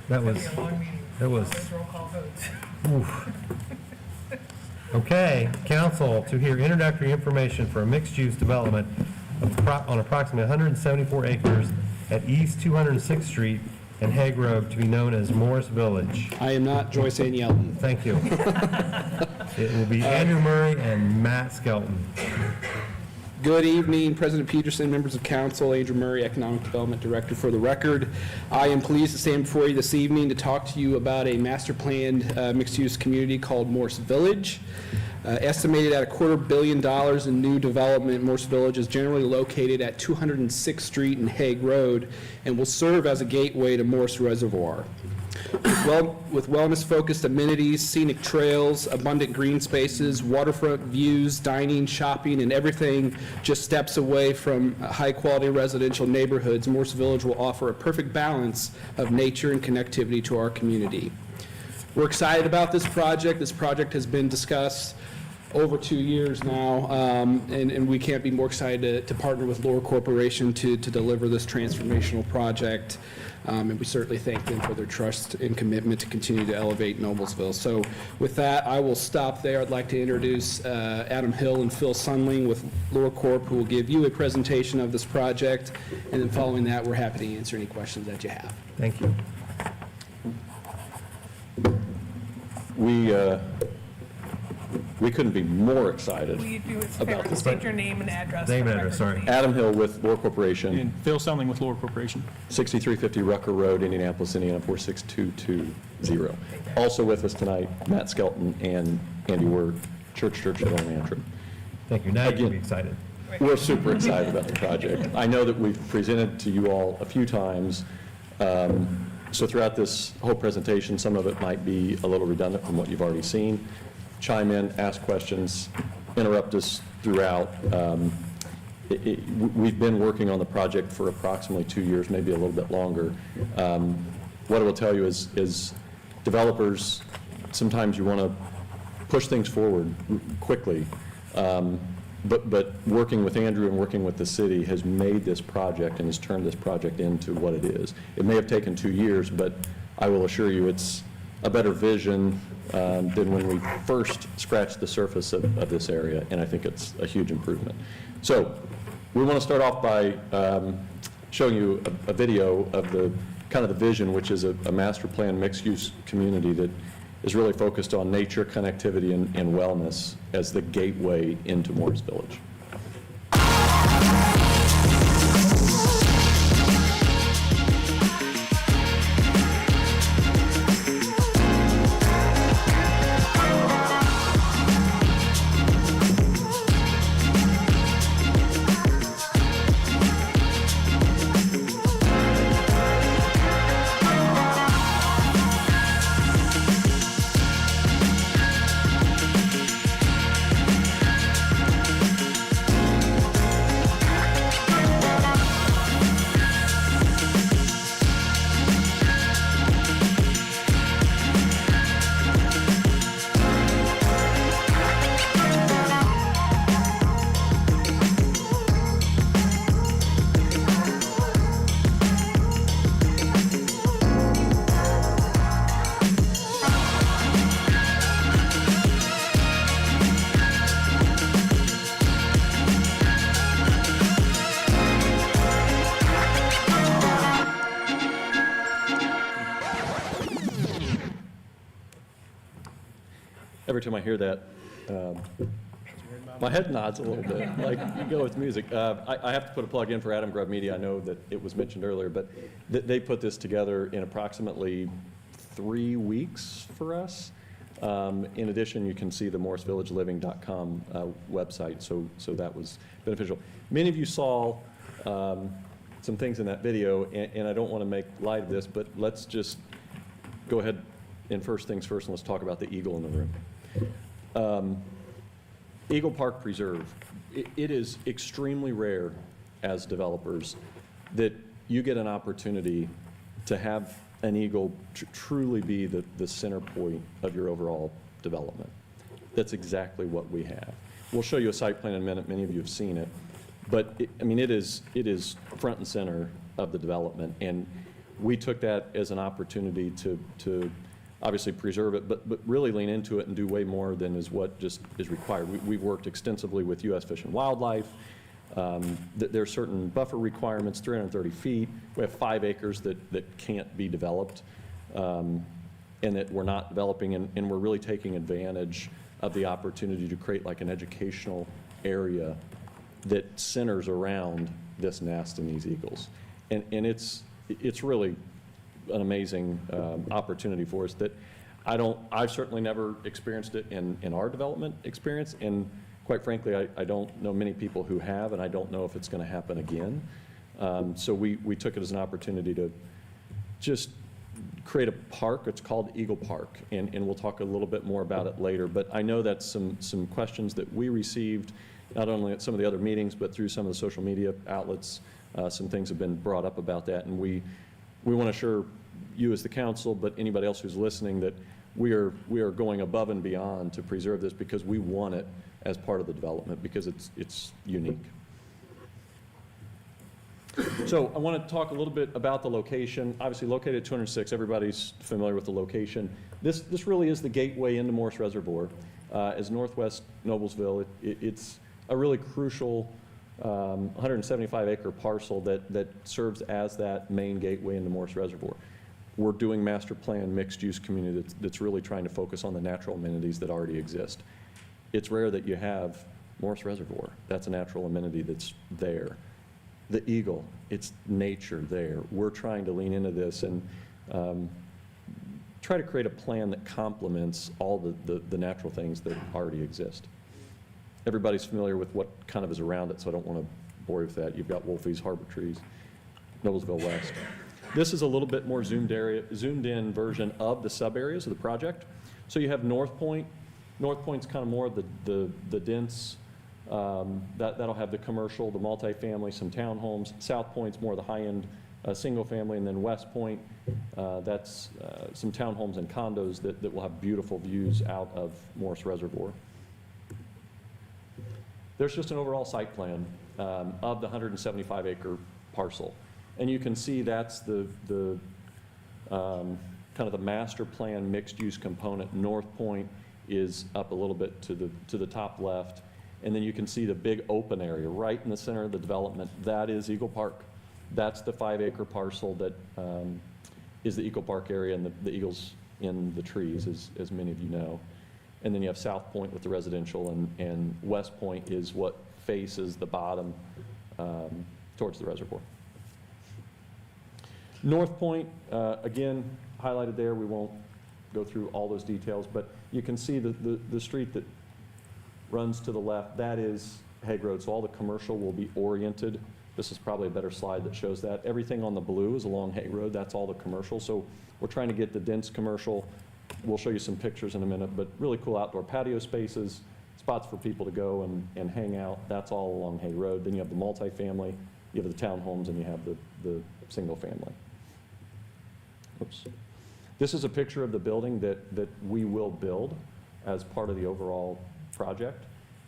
That It's was, gonna be a long meeting. that was, Always roll call votes. oof. Okay, council to hear introductory information for a mixed-use development on approximately 174 acres at East 206th Street and Hague Road to be known as Morris Village. I am not Joyce Ann Yelton. Thank you. It will be Andrew Murray and Matt Skelton. Good evening, President Peterson, members of council, Andrew Murray, Economic Development Director for the record. I am pleased to stand before you this evening to talk to you about a master planned mixed-use community called Morris Village. Estimated at $250 million in new development, Morris Village is generally located at 206th Street and Hague Road and will serve as a gateway to Morris Reservoir. With wellness-focused amenities, scenic trails, abundant green spaces, waterfront views, dining, shopping, and everything just steps away from high-quality residential neighborhoods, Morris Village will offer a perfect balance of nature and connectivity to our community. We're excited about this project. This project has been discussed over 2 years now, and we can't be more excited to partner with Lohr Corporation to deliver this transformational project. And we certainly thank them for their trust and commitment to continue to elevate Noblesville. So with that, I will stop there. I'd like to introduce Adam Hill and Phil Sunling with Lohr Corp, who will give you a presentation of this project. And then following that, we're happy to answer any questions that you have. Thank you. We couldn't be more excited. Will you do us a About favor and this state your name and address? Name for and the address, record, sorry. please? Adam Hill with Lohr Corporation, And Phil Selling with Lohr Corporation. 6350 Rucker Road, Indianapolis, Indiana, 46220. Also with us tonight, Matt Skelton and Andy Word, Church of Antrim. Thank you. Now you can be Again. excited. We're super excited about the project. I know that we've presented to you all a few times, so throughout this whole presentation, some of it might be a little redundant from what you've already seen. Chime in, ask questions, interrupt us throughout. We've been working on the project for approximately 2 years, maybe a little bit longer. What I will tell you is developers, sometimes you want to push things forward quickly. But working with Andrew and working with the city has made this project and has turned this project into what it is. It may have taken 2 years, but I will assure you it's a better vision than when we first scratched the surface of this area, and I think it's a huge improvement. So we want to start off by showing you a video of the kind of the vision, which is a master plan mixed-use community that is really focused on nature, connectivity, and wellness as the gateway into Morris Village. Every time I hear that, my head nods a little bit, like you go with music. I have to put a plug in for Adam Grubb Media. I know that it was mentioned earlier, but they put this together in approximately 3 weeks for us. In addition, you can see the morrisvillageliving.com website, so that was beneficial. Many of you saw some things in that video, and I don't want to make light of this, but let's just go ahead and first things first, and let's talk about the eagle in the room. Eagle Park Preserve. It is extremely rare as developers that you get an opportunity to have an eagle truly be the center point of your overall development. That's exactly what we have. We'll show you a site plan in a minute. Many of you have seen it. But, it is front and center of the development. And we took that as an opportunity to obviously preserve it, but really lean into it and do way more than is what just is required. We've worked extensively with U.S. Fish and Wildlife. There are certain buffer requirements, 330 feet. We have 5 acres that can't be developed and that we're not developing, and we're really taking advantage of the opportunity to create like an educational area that centers around this nest and these eagles. And it's really an amazing opportunity for us that I've certainly never experienced it in our development experience, and quite frankly, I don't know many people who have, and I don't know if it's going to happen again. So we took it as an opportunity to just create a park. It's called Eagle Park, and we'll talk a little bit more about it later. But I know that's some questions that we received, not only at some of the other meetings, but through some of the social media outlets. Some things have been brought up about that, and we want to assure you as the council, but anybody else who's listening, that we are going above and beyond to preserve this because we want it as part of the development because it's unique. So I want to talk a little bit about the location. Obviously located at 206, everybody's familiar with the location. This really is the gateway into Morris Reservoir. As northwest Noblesville, it's a really crucial 175-acre parcel that serves as that main gateway into Morris Reservoir. We're doing master plan mixed-use community that's really trying to focus on the natural amenities that already exist. It's rare that you have Morris Reservoir. That's a natural amenity that's there. The eagle, it's nature there. We're trying to lean into this and try to create a plan that complements all the natural things that already exist. Everybody's familiar with what kind of is around it, so I don't want to bore you with that. You've got Wolfie's, Harbor Trees, Noblesville West. This is a little bit more zoomed in version of the sub-areas of the project. So you have North Point. North Point's kind of more of the dense, that'll have the commercial, the multifamily, some townhomes. South Point's more of the high-end single family, and then West Point, that's some townhomes and condos that will have beautiful views out of Morris Reservoir. There's just an overall site plan of the 175-acre parcel. And you can see that's the kind of the master plan mixed-use component. North Point is up a little bit to the top left. And then you can see the big open area right in the center of the development. That is Eagle Park. That's the 5-acre parcel that is the Eagle Park area, and the eagles in the trees, as many of you know. And then you have South Point with the residential, and West Point is what faces the bottom towards the reservoir. North Point, again, highlighted there. We won't go through all those details, but you can see the street that runs to the left. That is Hague Road, so all the commercial will be oriented. This is probably a better slide that shows that. Everything on the blue is along Hague Road. That's all the commercial. So we're trying to get the dense commercial. We'll show you some pictures in a minute, but really cool outdoor patio spaces, spots for people to go and hang out. That's all along Hague Road. Then you have the multifamily, you have the townhomes, and you have the single family. Oops. This is a picture of the building that we will build as part of the overall project.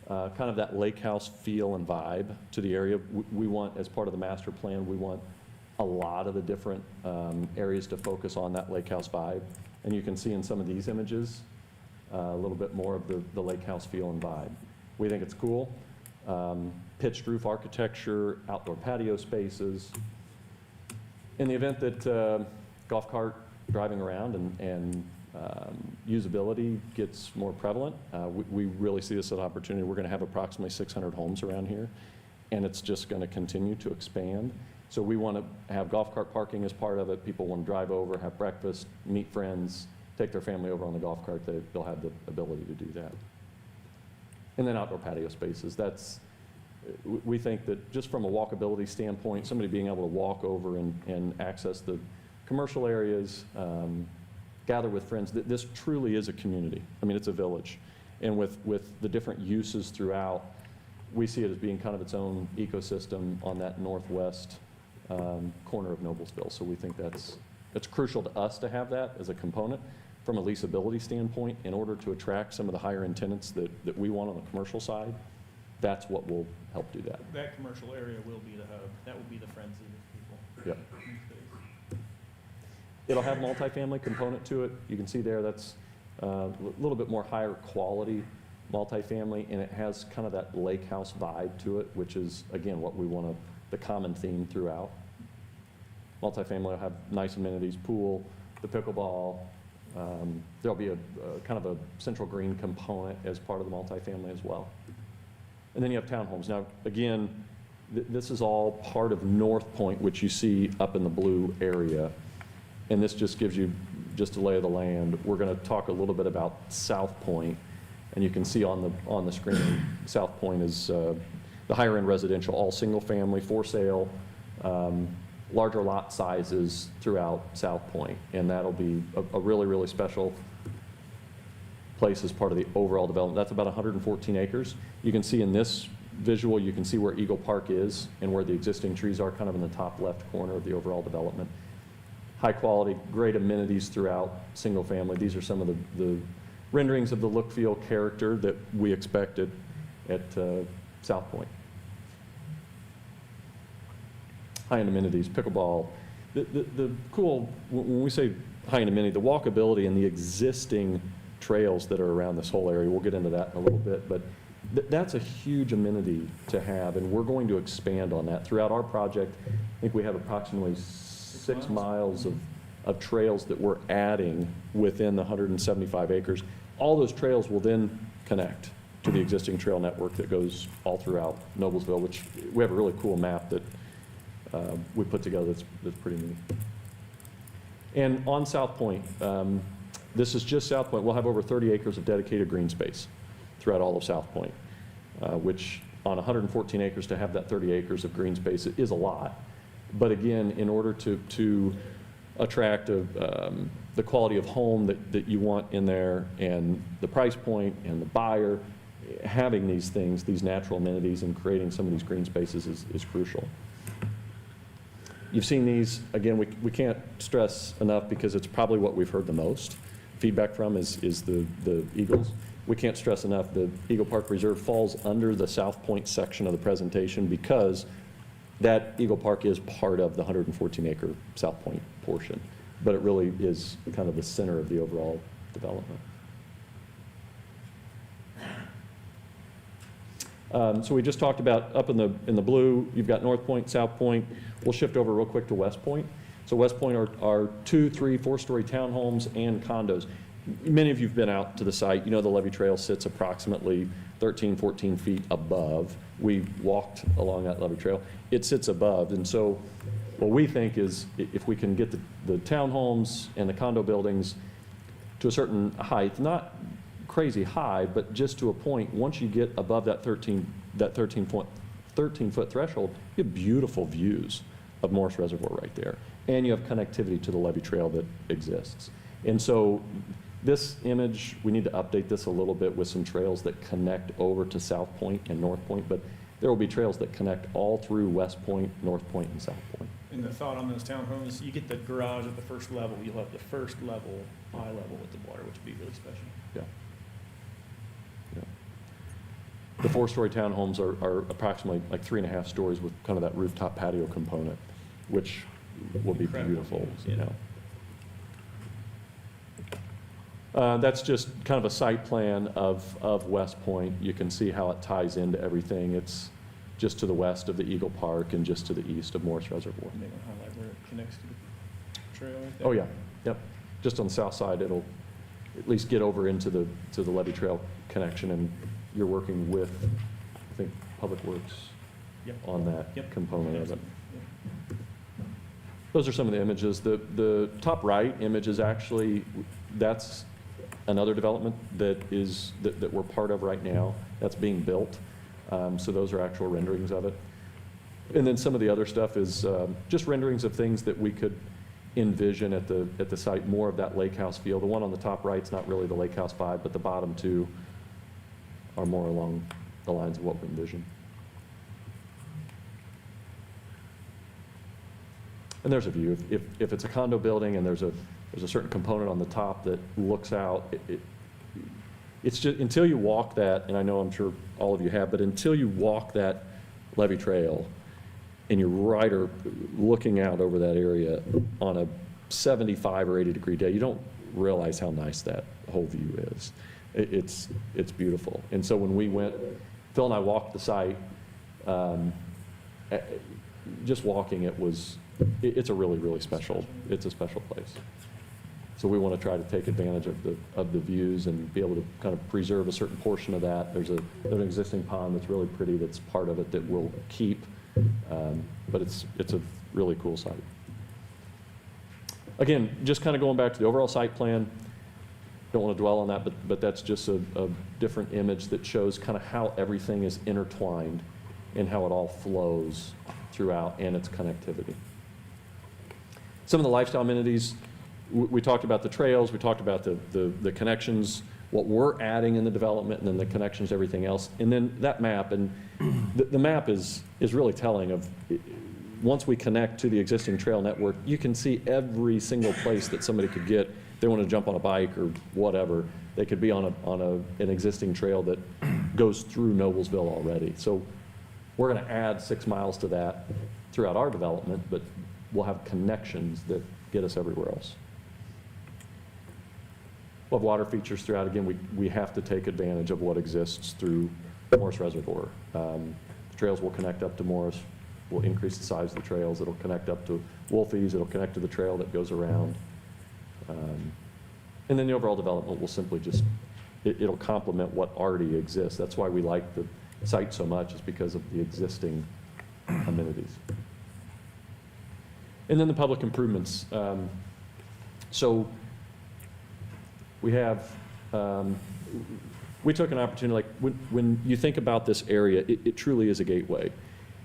Kind of that lake house feel and vibe to the area. We want, as part of the master plan, we want a lot of the different areas to focus on that lake house vibe. And you can see in some of these images a little bit more of the lake house feel and vibe. We think it's cool. Pitched roof architecture, outdoor patio spaces. In the event that golf cart driving around and usability gets more prevalent. We really see this as an opportunity. We're going to have approximately 600 homes around here, and it's just going to continue to expand. So we want to have golf cart parking as part of it. People want to drive over, have breakfast, meet friends, take their family over on the golf cart. They'll have the ability to do that. And then outdoor patio spaces. We think that just from a walkability standpoint, somebody being able to walk over and access the commercial areas, gather with friends, this truly is a community. I mean, it's a village. And with the different uses throughout, we see it as being kind of its own ecosystem on that northwest corner of Noblesville. So we think it's crucial to us to have that as a component. From a leasability standpoint, in order to attract some of the higher end tenants that we want on the commercial side, that's what will help do that. That commercial area will be the hub. That will be the frenzy of people. Yep. It'll have multifamily component to it. You can see there that's a little bit more higher quality multifamily, and it has kind of that lake house vibe to it, which is, again, what we want to, the common theme throughout. Multifamily will have nice amenities, pool, the pickleball. There'll be a kind of a central green component as part of the multifamily as well. And then you have townhomes. Now, again, this is all part of North Point, which you see up in the blue area. And this just gives you just a lay of the land. We're going to talk a little bit about South Point. And you can see on the screen, South Point is the higher end residential, all single family, for sale, larger lot sizes throughout South Point. And that'll be a really, really special place as part of the overall development. That's about 114 acres. You can see in this visual, you can see where Eagle Park is and where the existing trees are, kind of in the top left corner of the overall development. High quality, great amenities throughout, single family. These are some of the renderings of the look, feel, character that we expected at South Point. High-end amenities, pickleball. The cool, when we say high-end amenity, the walkability and the existing trails that are around this whole area, we'll get into that in a little bit, but that's a huge amenity to have, and we're going to expand on that. Throughout our project, I think we have approximately 6 miles of trails that we're adding within the 175 acres. All those trails will then connect to the existing trail network that goes all throughout Noblesville, which we have a really cool map that we put together that's pretty neat. And on South Point, this is just South Point. We'll have over 30 acres of dedicated green space throughout all of South Point, which on 114 acres to have that 30 acres of green space is a lot. But again, in order to attract the quality of home that you want in there and the price point and the buyer, having these things, these natural amenities and creating some of these green spaces is crucial. You've seen these, again, we can't stress enough because it's probably what we've heard the most feedback from is the Eagles. We can't stress enough the Eagle Park Reserve falls under the South Point section of the presentation because that Eagle Park is part of the 114-acre South Point portion, but it really is kind of the center of the overall development. So we just talked about up in the blue, you've got North Point, South Point. We'll shift over real quick to West Point. So West Point are 2-, 3-, 4-story townhomes and condos. Many of you have been out to the site. You know the levee trail sits approximately 13, 14 feet above. We walked along that levee trail. It sits above, and so what we think is if we can get the townhomes and the condo buildings to a certain height, not crazy high, but just to a point, once you get above that 13-foot threshold, you have beautiful views of Morris Reservoir right there. And you have connectivity to the levee trail that exists. And so this image, we need to update this a little bit with some trails that connect over to South Point and North Point, but there will be trails that connect all through West Point, North Point, and South Point. And the thought on those townhomes, you get the garage at the first level. You'll have the first level, eye level with the water, which would be really special. Yeah. The 4-story townhomes are approximately like 3.5 stories with kind of that rooftop patio component, which will be Incredible beautiful. views, yeah. That's just kind of a site plan of West Point. You can see how it ties into everything. It's just to the west of the Eagle Park and just to the east of Morris Reservoir. And they don't highlight where it connects to the trail right there. Oh, yeah, yep. Just on the south side, it'll at least get over into the levee trail connection, and you're working with, I think, Public Works Yep. on that Yep. component of it. Those are some of the images. The top right image is actually, that's another development that we're part of right now. That's being built. So those are actual renderings of it. And then some of the other stuff is just renderings of things that we could envision at the site, more of that lake house feel. The one on the top right's not really the lake house vibe, but the bottom two are more along the lines of what we envision. And there's a view. If it's a condo building and there's a certain component on the top that looks out, it's just, until you walk that, and I know I'm sure all of you have, but until you walk that levee trail and you're right or looking out over that area on a 75 or 80 degree day, you don't realize how nice that whole view is. It's beautiful. And so when we went, Phil and I walked the site, just walking it's a really, really special, it's a special place. So we want to try to take advantage of the views and be able to kind of preserve a certain portion of that. There's an existing pond that's really pretty that's part of it that we'll keep, but it's a really cool site. Again, just kind of going back to the overall site plan, don't want to dwell on that, but that's just a different image that shows kind of how everything is intertwined and how it all flows throughout and its connectivity. Some of the lifestyle amenities, we talked about the trails, we talked about the connections, what we're adding in the development, and then the connections, everything else. And then that map, and the map is really telling of, once we connect to the existing trail network, you can see every single place that somebody could get. If they want to jump on a bike or whatever, they could be on an existing trail that goes through Noblesville already. So we're going to add 6 miles to that throughout our development, but we'll have connections that get us everywhere else. We'll have water features throughout. Again, we have to take advantage of what exists through Morris Reservoir. The trails will connect up to Morris. We'll increase the size of the trails. It'll connect up to Wolfie's. It'll connect to the trail that goes around. And then the overall development will simply just, it'll complement what already exists. That's why we like the site so much, is because of the existing amenities. And then the public improvements. So we have, we took an opportunity, like when you think about this area, it truly is a gateway.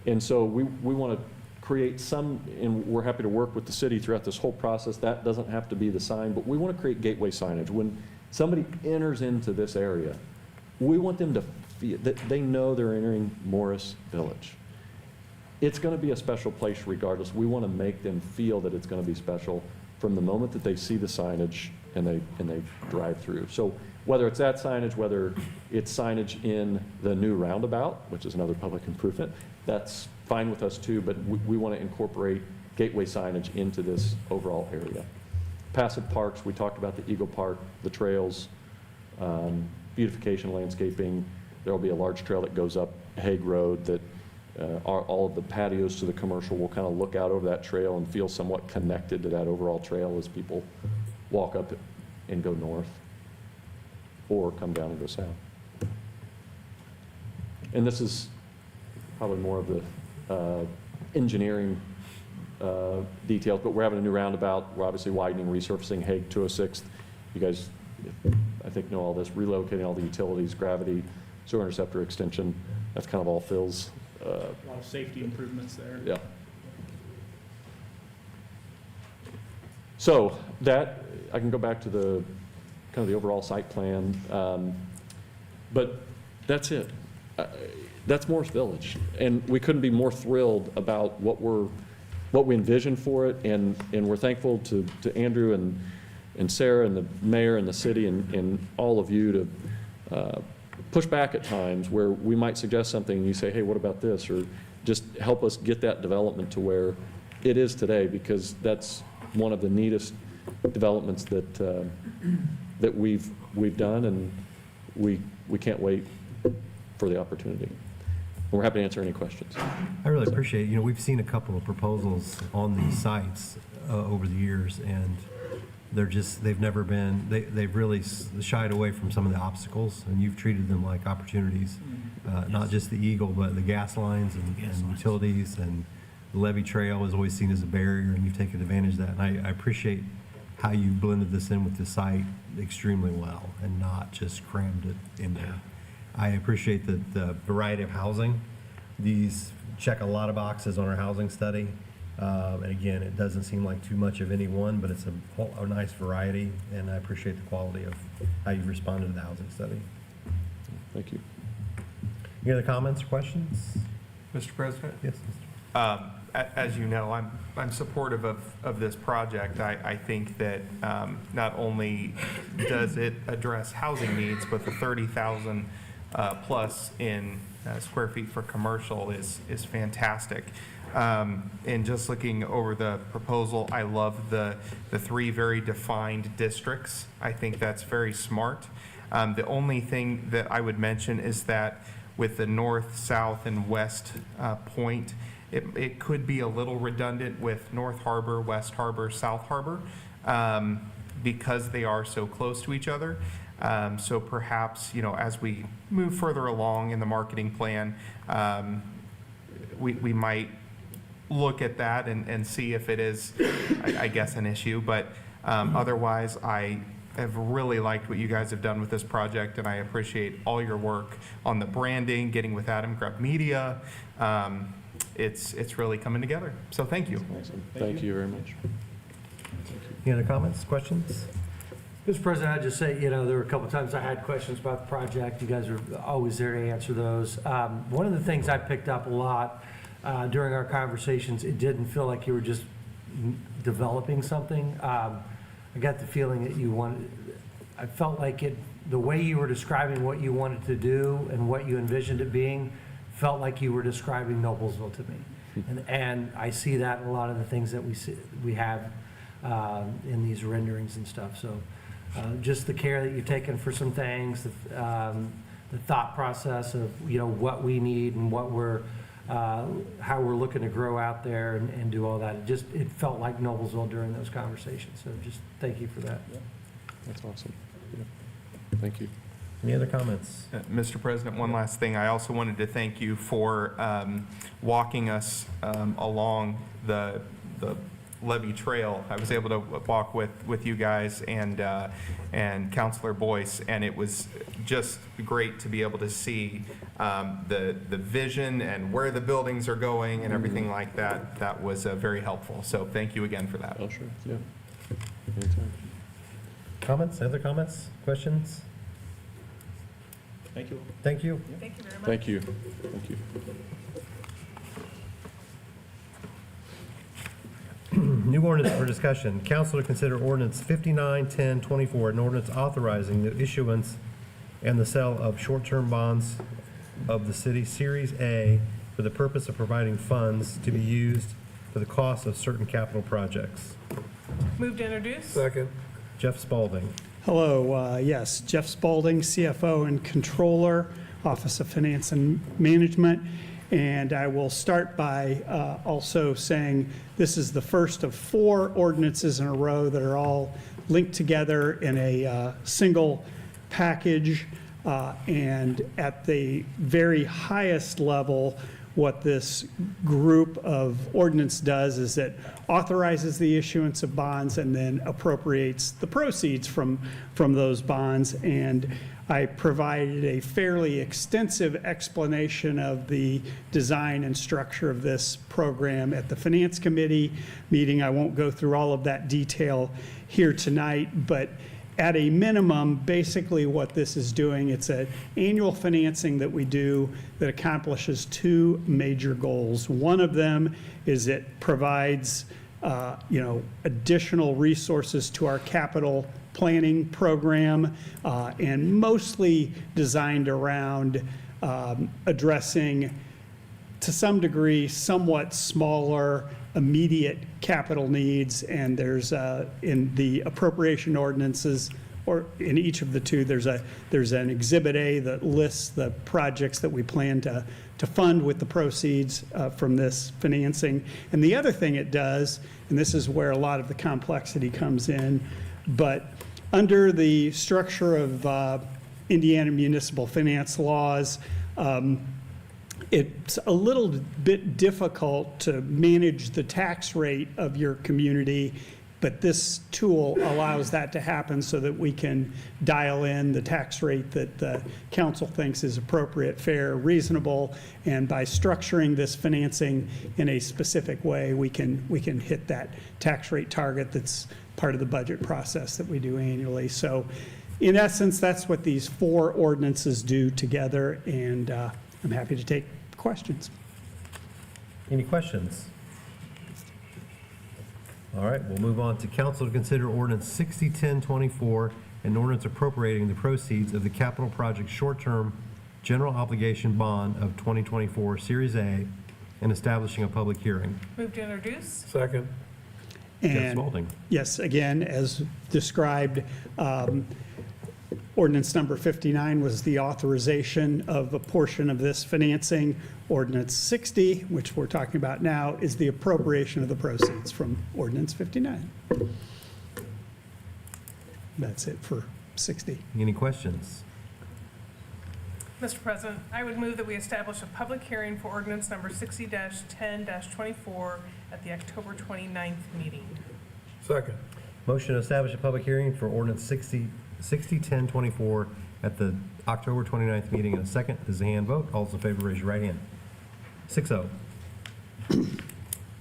And so we want to create some, and we're happy to work with the city throughout this whole process. That doesn't have to be the sign, but we want to create gateway signage. When somebody enters into this area, we want them to feel that they know they're entering Morris Village. It's going to be a special place regardless. We want to make them feel that it's going to be special from the moment that they see the signage and they drive through. So whether it's that signage, whether it's signage in the new roundabout, which is another public improvement, that's fine with us too, but we want to incorporate gateway signage into this overall area. Passive parks, we talked about the Eagle Park, the trails, beautification, landscaping. There will be a large trail that goes up Hague Road that all of the patios to the commercial will kind of look out over that trail and feel somewhat connected to that overall trail as people walk up and go north or come down and go south. And this is probably more of the engineering details, but we're having a new roundabout. We're obviously widening, resurfacing Hague 206th. You guys, I think, know all this, relocating all the utilities, gravity, sewer interceptor extension. That's kind of all Phil's. A lot of safety improvements there. Yeah. So that, I can go back to the kind of the overall site plan, but that's it. That's Morris Village, and we couldn't be more thrilled about what we envisioned for it, and we're thankful to Andrew and Sarah and the mayor and the city and all of you to push back at times where we might suggest something and you say, hey, what about this? Or just help us get that development to where it is today, because that's one of the neatest developments that we've done, and we can't wait for the opportunity. And we're happy to answer any questions. I really appreciate it. We've seen a couple of proposals on these sites over the years, and they've never been, they've really shied away from some of the obstacles, and you've treated them like opportunities, not just the Eagle, but the gas lines and utilities, and the levee trail is always seen as a barrier, and you've taken advantage of that. And I appreciate how you blended this in with the site extremely well and not just crammed it in there. I appreciate the variety of housing. These check a lot of boxes on our housing study. And again, it doesn't seem like too much of any one, but it's a nice variety, and I appreciate the quality of how you've responded to the housing study. Thank you. Any other comments or questions? Mr. President, Yes. as you know, I'm supportive of this project. I think that not only does it address housing needs, but the 30,000 plus in square feet for commercial is fantastic. And just looking over the proposal, I love the three very defined districts. I think that's very smart. The only thing that I would mention is that with the north, south, and west point, it could be a little redundant with North Harbor, West Harbor, South Harbor, because they are so close to each other. So perhaps, as we move further along in the marketing plan, we might look at that and see if it is, I guess, an issue. But otherwise, I have really liked what you guys have done with this project, and I appreciate all your work on the branding, getting with Adam Grubb Media. It's really coming together. So thank you. Awesome. Thank you very much. Any other comments, questions? Mr. President, I'd just say, there were a couple of times I had questions about the project. You guys are always there to answer those. One of the things I picked up a lot during our conversations, it didn't feel like you were just developing something. I got the feeling that I felt like the way you were describing what you wanted to do and what you envisioned it being, felt like you were describing Noblesville to me. And I see that in a lot of the things that we have in these renderings and stuff. So just the care that you've taken for some things, the thought process of, what we need and what how we're looking to grow out there and do all that. It felt like Noblesville during those conversations. So just thank you for that. That's awesome. Yeah. Thank you. Any other comments? Mr. President, one last thing. I also wanted to thank you for walking us along the levee trail. I was able to walk with you guys and Councilor Boyce, and it was just great to be able to see the vision and where the buildings are going and everything like that. That was very helpful. So thank you again for that. Oh, sure. Yeah. Anytime. Comments, other comments, questions? Thank you. Thank you. Thank you very much. Thank you. Thank you. New ordinance for discussion. Council to consider ordinance 591024, an ordinance authorizing the issuance and the sale of short-term bonds of the city Series A for the purpose of providing funds to be used for the cost of certain capital projects. Move to introduce. Second. Jeff Spalding. Hello, yes, Jeff Spalding, CFO and Controller, Office of Finance and Management. And I will start by also saying this is the first of 4 ordinances in a row that are all linked together in a single package. And at the very highest level, what this group of ordinance does is it authorizes the issuance of bonds and then appropriates the proceeds from those bonds. And I provided a fairly extensive explanation of the design and structure of this program at the Finance Committee meeting. I won't go through all of that detail here tonight, but at a minimum, basically what this is doing, it's an annual financing that we do that accomplishes 2 major goals. One of them is it provides additional resources to our capital planning program, and mostly designed around addressing, to some degree, somewhat smaller immediate capital needs. And there's in the appropriation ordinances, or in each of the 2, there's an Exhibit A that lists the projects that we plan to fund with the proceeds from this financing. And the other thing it does, and this is where a lot of the complexity comes in, But under the structure of Indiana municipal finance laws, it's a little bit difficult to manage the tax rate of your community, but this tool allows that to happen so that we can dial in the tax rate that the council thinks is appropriate, fair, reasonable, and by structuring this financing in a specific way, we can hit that tax rate target that's part of the budget process that we do annually. So in essence, that's what these 4 ordinances do together, and I'm happy to take questions. Any questions? All right, we'll move on to council to consider ordinance 601024, an ordinance appropriating the proceeds of the capital project short-term general obligation bond of 2024 Series A and establishing a public hearing. Move to introduce. Second. Jeff And Spalding. yes, again, as described, ordinance number 59 was the authorization of a portion of this financing. Ordinance 60, which we're talking about now, is the appropriation of the proceeds from ordinance 59. That's it for 60. Any questions? Mr. President, I would move that we establish a public hearing for ordinance number 60-10-24 at the October 29th meeting. Second. Motion to establish a public hearing for ordinance 601024 at the October 29th meeting, and a second. This is a hand vote. All those in favor, raise your right hand. 6-0.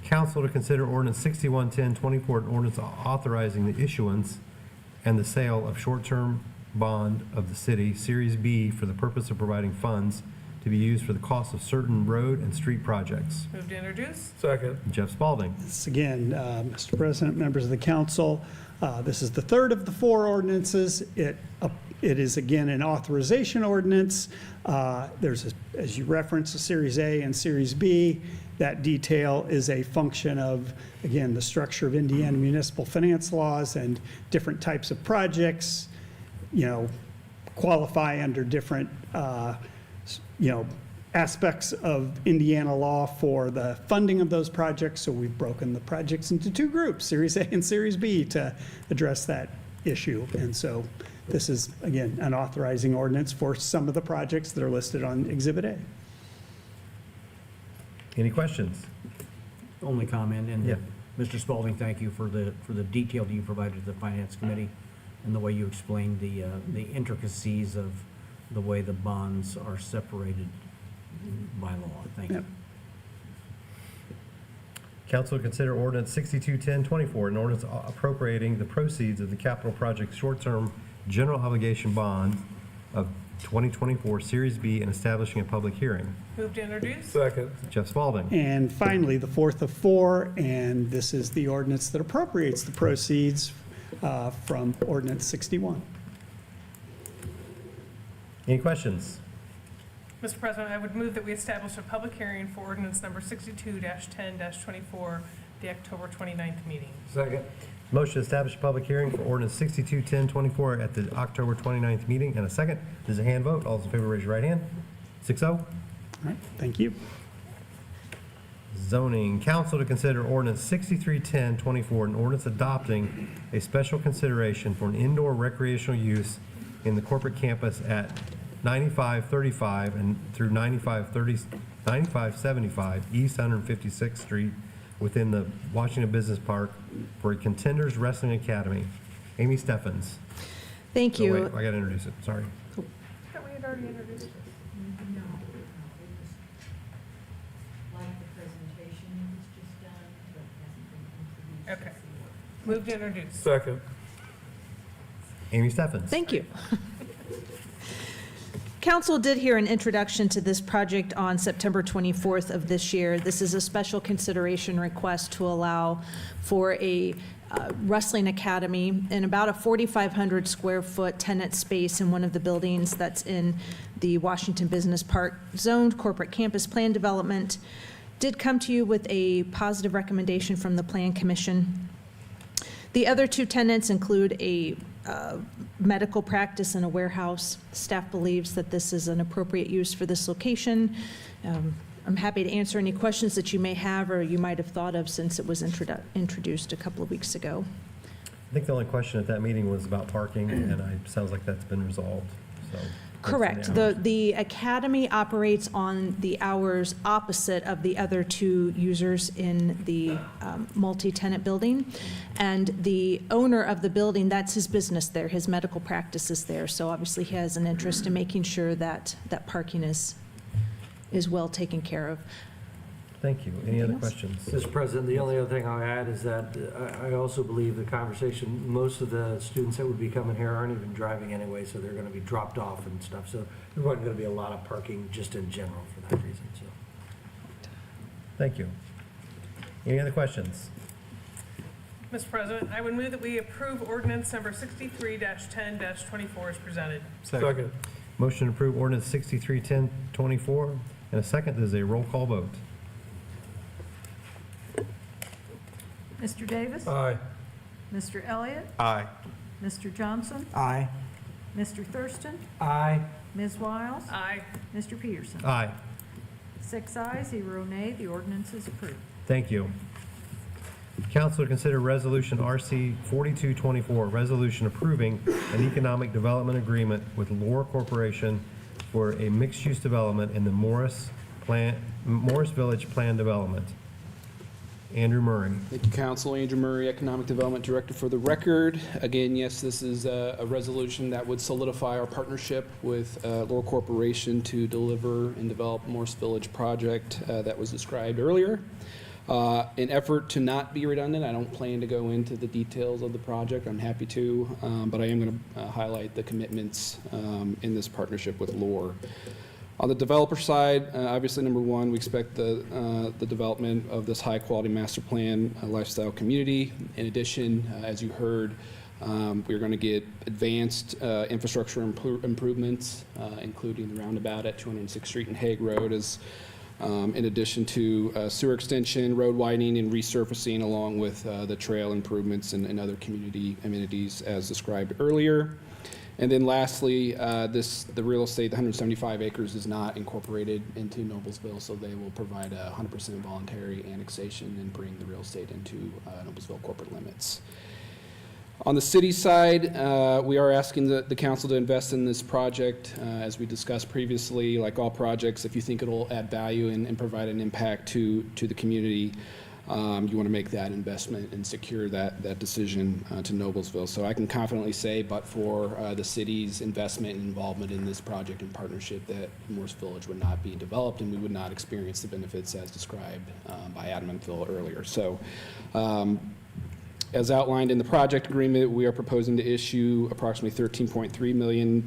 Council to consider ordinance 611024, an ordinance authorizing the issuance and the sale of short-term bond of the city, Series B, for the purpose of providing funds to be used for the cost of certain road and street projects. Move to introduce. Second. Jeff Spalding. This again, Mr. President, members of the council, this is the third of the 4 ordinances. It is again an authorization ordinance. There's, as you referenced, a Series A and Series B. That detail is a function of, again, the structure of Indiana municipal finance laws, and different types of projects, qualify under different, aspects of Indiana law for the funding of those projects. So we've broken the projects into 2 groups, Series A and Series B, to address that issue. And so this is, again, an authorizing ordinance for some of the projects that are listed on Exhibit A. Any questions? Only comment, and Yeah. Mr. Spalding, thank you for the detail that you provided to the Finance Committee and the way you explained the intricacies of the way the bonds are separated by law. Thank you. Yep. Council to consider ordinance 621024, an ordinance appropriating the proceeds of the capital project short-term general obligation bond of 2024 Series B and establishing a public hearing. Move to introduce. Second. Jeff Spalding. And finally, the fourth of 4, and this is the ordinance that appropriates the proceeds from ordinance 61. Any questions? Mr. President, I would move that we establish a public hearing for ordinance number 62-10-24, the October 29th meeting. Second. Motion to establish a public hearing for ordinance 621024 at the October 29th meeting, and a second. This is a hand vote. All those in favor, raise your right hand. 6-0. All right, thank you. Zoning. Council to consider ordinance 631024, an ordinance adopting a special consideration for an indoor recreational use in the corporate campus at 9535 and through 9575 East 156th Street within the Washington Business Park for a Contenders Wrestling Academy. Amy Steffens. Thank Oh, you. wait, I got to introduce it, sorry. That we had already introduced it. Okay. Move to introduce. Second. Amy Steffens. Thank you. Council did hear an introduction to this project on September 24th of this year. This is a special consideration request to allow for a wrestling academy in about a 4,500 square foot tenant space in one of the buildings that's in the Washington Business Park zoned corporate campus plan development. Did come to you with a positive recommendation from the Plan Commission. The other 2 tenants include a medical practice and a warehouse. Staff believes that this is an appropriate use for this location. I'm happy to answer any questions that you may have or you might have thought of since it was introduced a couple of weeks ago. I think the only question at that meeting was about parking, and it sounds like that's been resolved, so. Correct. The academy operates on the hours opposite of the other two users in the multi-tenant building. And the owner of the building, that's his business there, his medical practice is there. So obviously he has an interest in making sure that parking is well taken care of. Thank you. Any other Anything else? questions? Mr. President, the only other thing I'll add is that I also believe the conversation, most of the students that would be coming here aren't even driving anyway, so they're going to be dropped off and stuff. So there wasn't going to be a lot of parking just in general for that reason, so. Thank you. Any other questions? Mr. President, I would move that we approve ordinance number 63-10-24 as presented. Second. Motion to approve ordinance 631024, and a second. This is a roll call vote. Mr. Davis? Aye. Mr. Elliott? Aye. Mr. Johnson? Aye. Mr. Thurston? Aye. Ms. Wiles? Aye. Mr. Peterson? Aye. 6 ayes, 0 nay, the ordinance is approved. Thank you. Council to consider Resolution RC 4224, resolution approving an economic development agreement with Lore Corporation for a mixed-use development in the Morris Village Plan Development. Andrew Murray. Thank you, Council. Andrew Murray, Economic Development Director for the record. Again, yes, this is a resolution that would solidify our partnership with Lore Corporation to deliver and develop Morris Village project that was described earlier. In effort to not be redundant, I don't plan to go into the details of the project. I'm happy to, but I am going to highlight the commitments in this partnership with Lore. On the developer side, obviously, number one, we expect the development of this high-quality master plan lifestyle community. In addition, as you heard, we're going to get advanced infrastructure improvements, including the roundabout at 206th Street and Hague Road, as in addition to sewer extension, road widening, and resurfacing, along with the trail improvements and other community amenities as described earlier. And then lastly, the real estate, the 175 acres, is not incorporated into Noblesville, so they will provide a 100% voluntary annexation and bring the real estate into Noblesville corporate limits. On the city side, we are asking the council to invest in this project. As we discussed previously, like all projects, if you think it'll add value and provide an impact to the community, you want to make that investment and secure that decision to Noblesville. So I can confidently say, but for the city's investment and involvement in this project and partnership, that Morris Village would not be developed and we would not experience the benefits as described by Adam and Phil earlier. So as outlined in the project agreement, we are proposing to issue approximately $13.3 million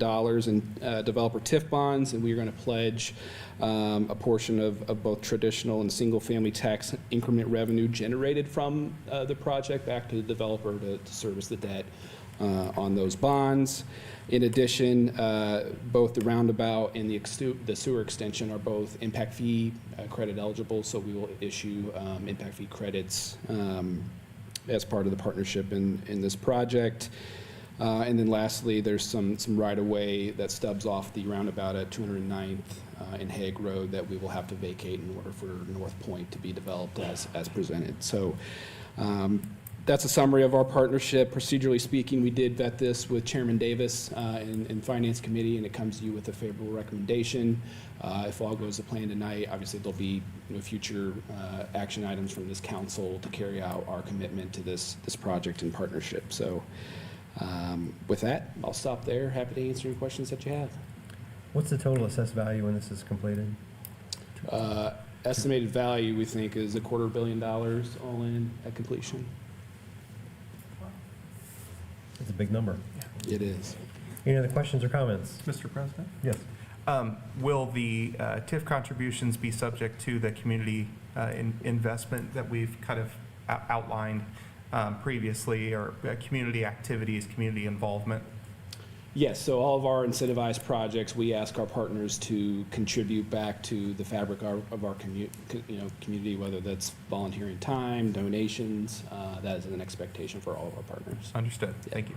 in developer TIF bonds, and we are going to pledge a portion of both traditional and single-family tax increment revenue generated from the project back to the developer to service the debt on those bonds. In addition, both the roundabout and the sewer extension are both impact fee credit eligible, so we will issue impact fee credits as part of the partnership in this project. And then lastly, there's some right-of-way that stubs off the roundabout at 209th and Hague Road that we will have to vacate in order for North Point to be developed as presented. So that's a summary of our partnership. Procedurally speaking, we did vet this with Chairman Davis in Finance Committee, and it comes to you with a favorable recommendation. If all goes to plan tonight, obviously there'll be future action items from this council to carry out our commitment to this project and partnership. So with that, I'll stop there. Happy to answer any questions that you have. What's the total assessed value when this is completed? Estimated value, we think, is $250 million all in at completion. It's a big number. It is. Any other questions or comments? Mr. President? Yes. Will the TIF contributions be subject to the community investment that we've kind of outlined previously, or community activities, community involvement? Yes, so all of our incentivized projects, we ask our partners to contribute back to the fabric of our community, whether that's volunteering time, donations. That is an expectation for all of our partners. Understood. Thank you.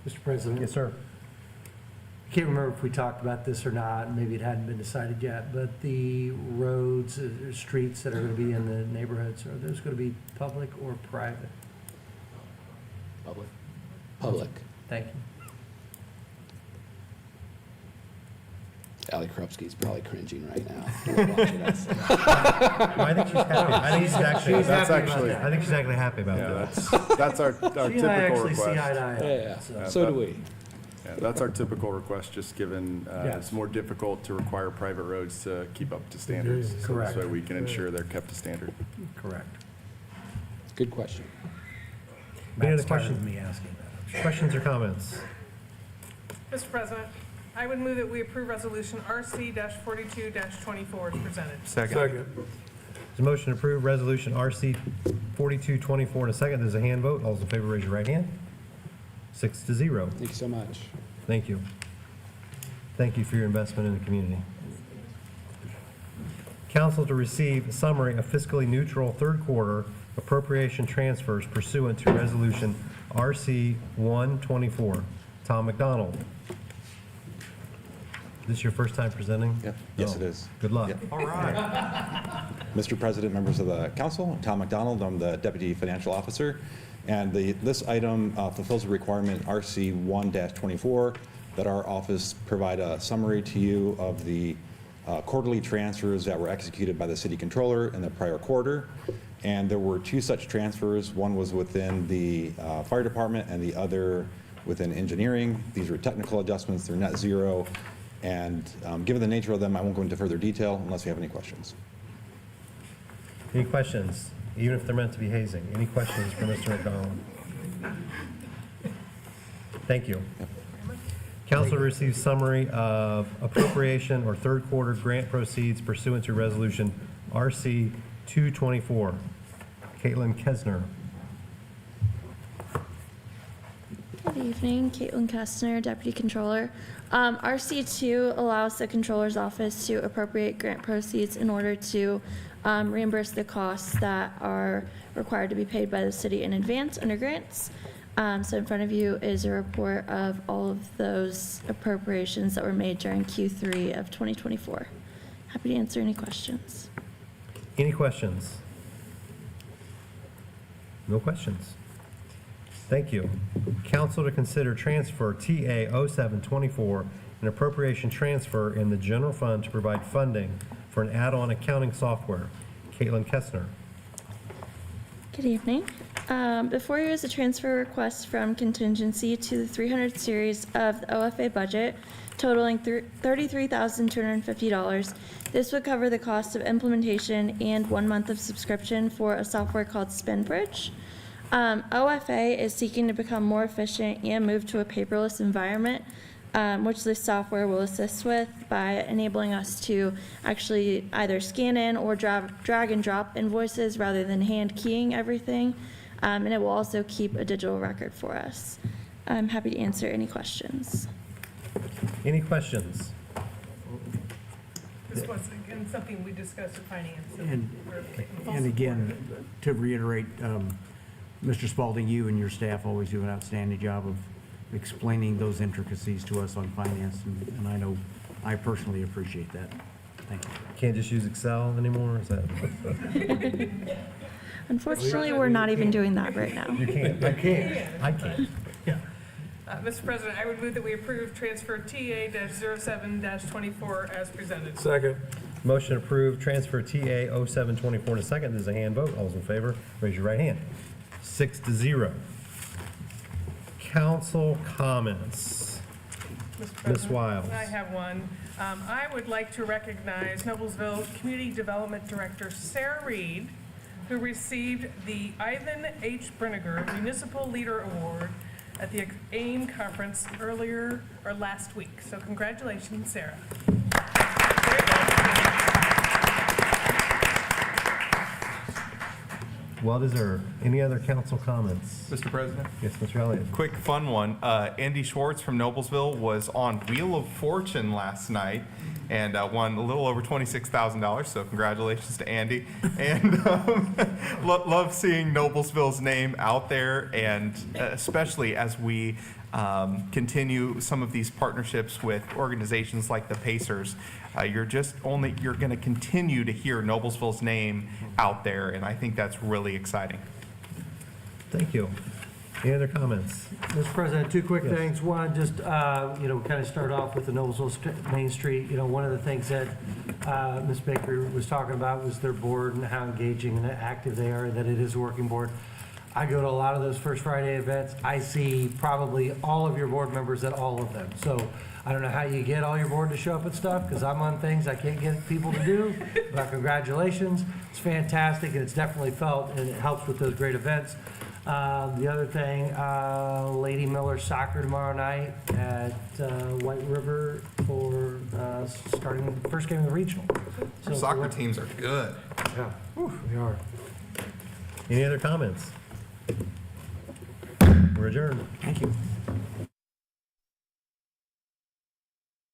Mr. President? Yes, sir. I can't remember if we talked about this or not, maybe it hadn't been decided yet, but the roads, streets that are going to be in the neighborhoods, are those going to be public or private? Public. Public. Thank you. Ally Krupski's probably cringing right now. Watching us. Well, I think she's happy. I think she's actually, That's actually- I think she's actually happy about Yeah, that. that's our She and I typical actually see eye request. to eye. Yeah, Yeah, so do that- we. Yeah, that's our typical request, just given Yes. it's more difficult to require private roads to keep up to standards. Correct. So we can ensure they're kept to standard. Correct. Good question. Any other Matt's tired of questions? me asking that. Questions or comments? Mr. President, I would move that we approve Resolution RC-42-24 as presented. Second. There's a motion to approve Resolution RC 4224 in a second. There's a hand vote. All those in favor, raise your right hand. 6-0. Thank you so much. Thank you. Thank you for your investment in the community. Council to receive summary of fiscally neutral third quarter appropriation transfers pursuant to Resolution RC 124. Tom McDonald. This is your first time presenting? Yep. Yes, Oh, it is. Good luck. Yep. All right. Mr. President, members of the council, Tom McDonald, I'm the Deputy Financial Officer, and this item fulfills the requirement RC 1-24 that our office provide a summary to you of the quarterly transfers that were executed by the city controller in the prior quarter. And there were two such transfers. One was within the fire department and the other within engineering. These were technical adjustments, they're net zero. And given the nature of them, I won't go into further detail unless you have any questions. Any questions, even if they're meant to be hazing? Any questions for Mr. McDonald? Thank you. Council receives summary of appropriation or third quarter grant proceeds pursuant to Resolution RC 224. Caitlin Kesner. Good evening, Caitlin Kestner, Deputy Controller. RC2 allows the Controller's Office to appropriate grant proceeds in order to reimburse the costs that are required to be paid by the city in advance under grants. So in front of you is a report of all of those appropriations that were made during Q3 of 2024. Happy to answer any questions. Any questions? No questions. Thank you. Council to consider transfer TA 0724, an appropriation transfer in the general fund to provide funding for an add-on accounting software. Caitlin Kestner. Good evening. Before you is a transfer request from contingency to the 300 series of the OFA budget totaling $33,250. This would cover the cost of implementation and 1 month of subscription for a software called SpinBridge. OFA is seeking to become more efficient and move to a paperless environment, which this software will assist with by enabling us to actually either scan in or drag and drop invoices rather than hand keying everything. And it will also keep a digital record for us. I'm happy to answer any questions. Any questions? This was, again, something we discussed at finance. so And we're full and again, support. to reiterate, Mr. Spalding, you and your staff always do an outstanding job of explaining those intricacies to us on finance, and I know I personally appreciate that. Thank you. Can't just use Excel anymore, is that? Unfortunately, we're not even doing that right now. You can't. I can't. I can't. Mr. President, I would move that we approve transfer TA-07-24 as presented. Second. Motion approved, transfer TA 0724 to second. There's a hand vote. All those in favor, raise your right hand. 6-0. Council comments. Mr. President, Wiles. I have one. I would like to recognize Noblesville Community Development Director Sarah Reed, who received the Ivan H. Brinegar Municipal Leader Award at the AIM conference last week. So congratulations, Sarah. Well deserved. Any other council comments? Mr. President? Yes, Mr. Elliott. Quick fun one. Andy Schwartz from Noblesville was on Wheel of Fortune last night and won a little over $26,000. So congratulations to Andy. And love seeing Noblesville's name out there, and especially as we continue some of these partnerships with organizations like the Pacers. You're going to continue to hear Noblesville's name out there, and I think that's really exciting. Thank you. Any other comments? Mr. President, two quick Yes. things. One, just, kind of start off with the Noblesville Main Street. One of the things that Ms. Baker was talking about was their board and how engaging and active they are, that it is a working board. I go to a lot of those First Friday events. I see probably all of your board members at all of them. So I don't know how you get all your board to show up at stuff, because I'm on things I can't get people to do, but congratulations. It's fantastic, and it's definitely felt, and it helps with those great events. The other thing, Lady Miller Soccer tomorrow night at White River for starting the first game of the regional. So Soccer teams are good. Yeah, we are. Any other comments? We're adjourned. Thank you.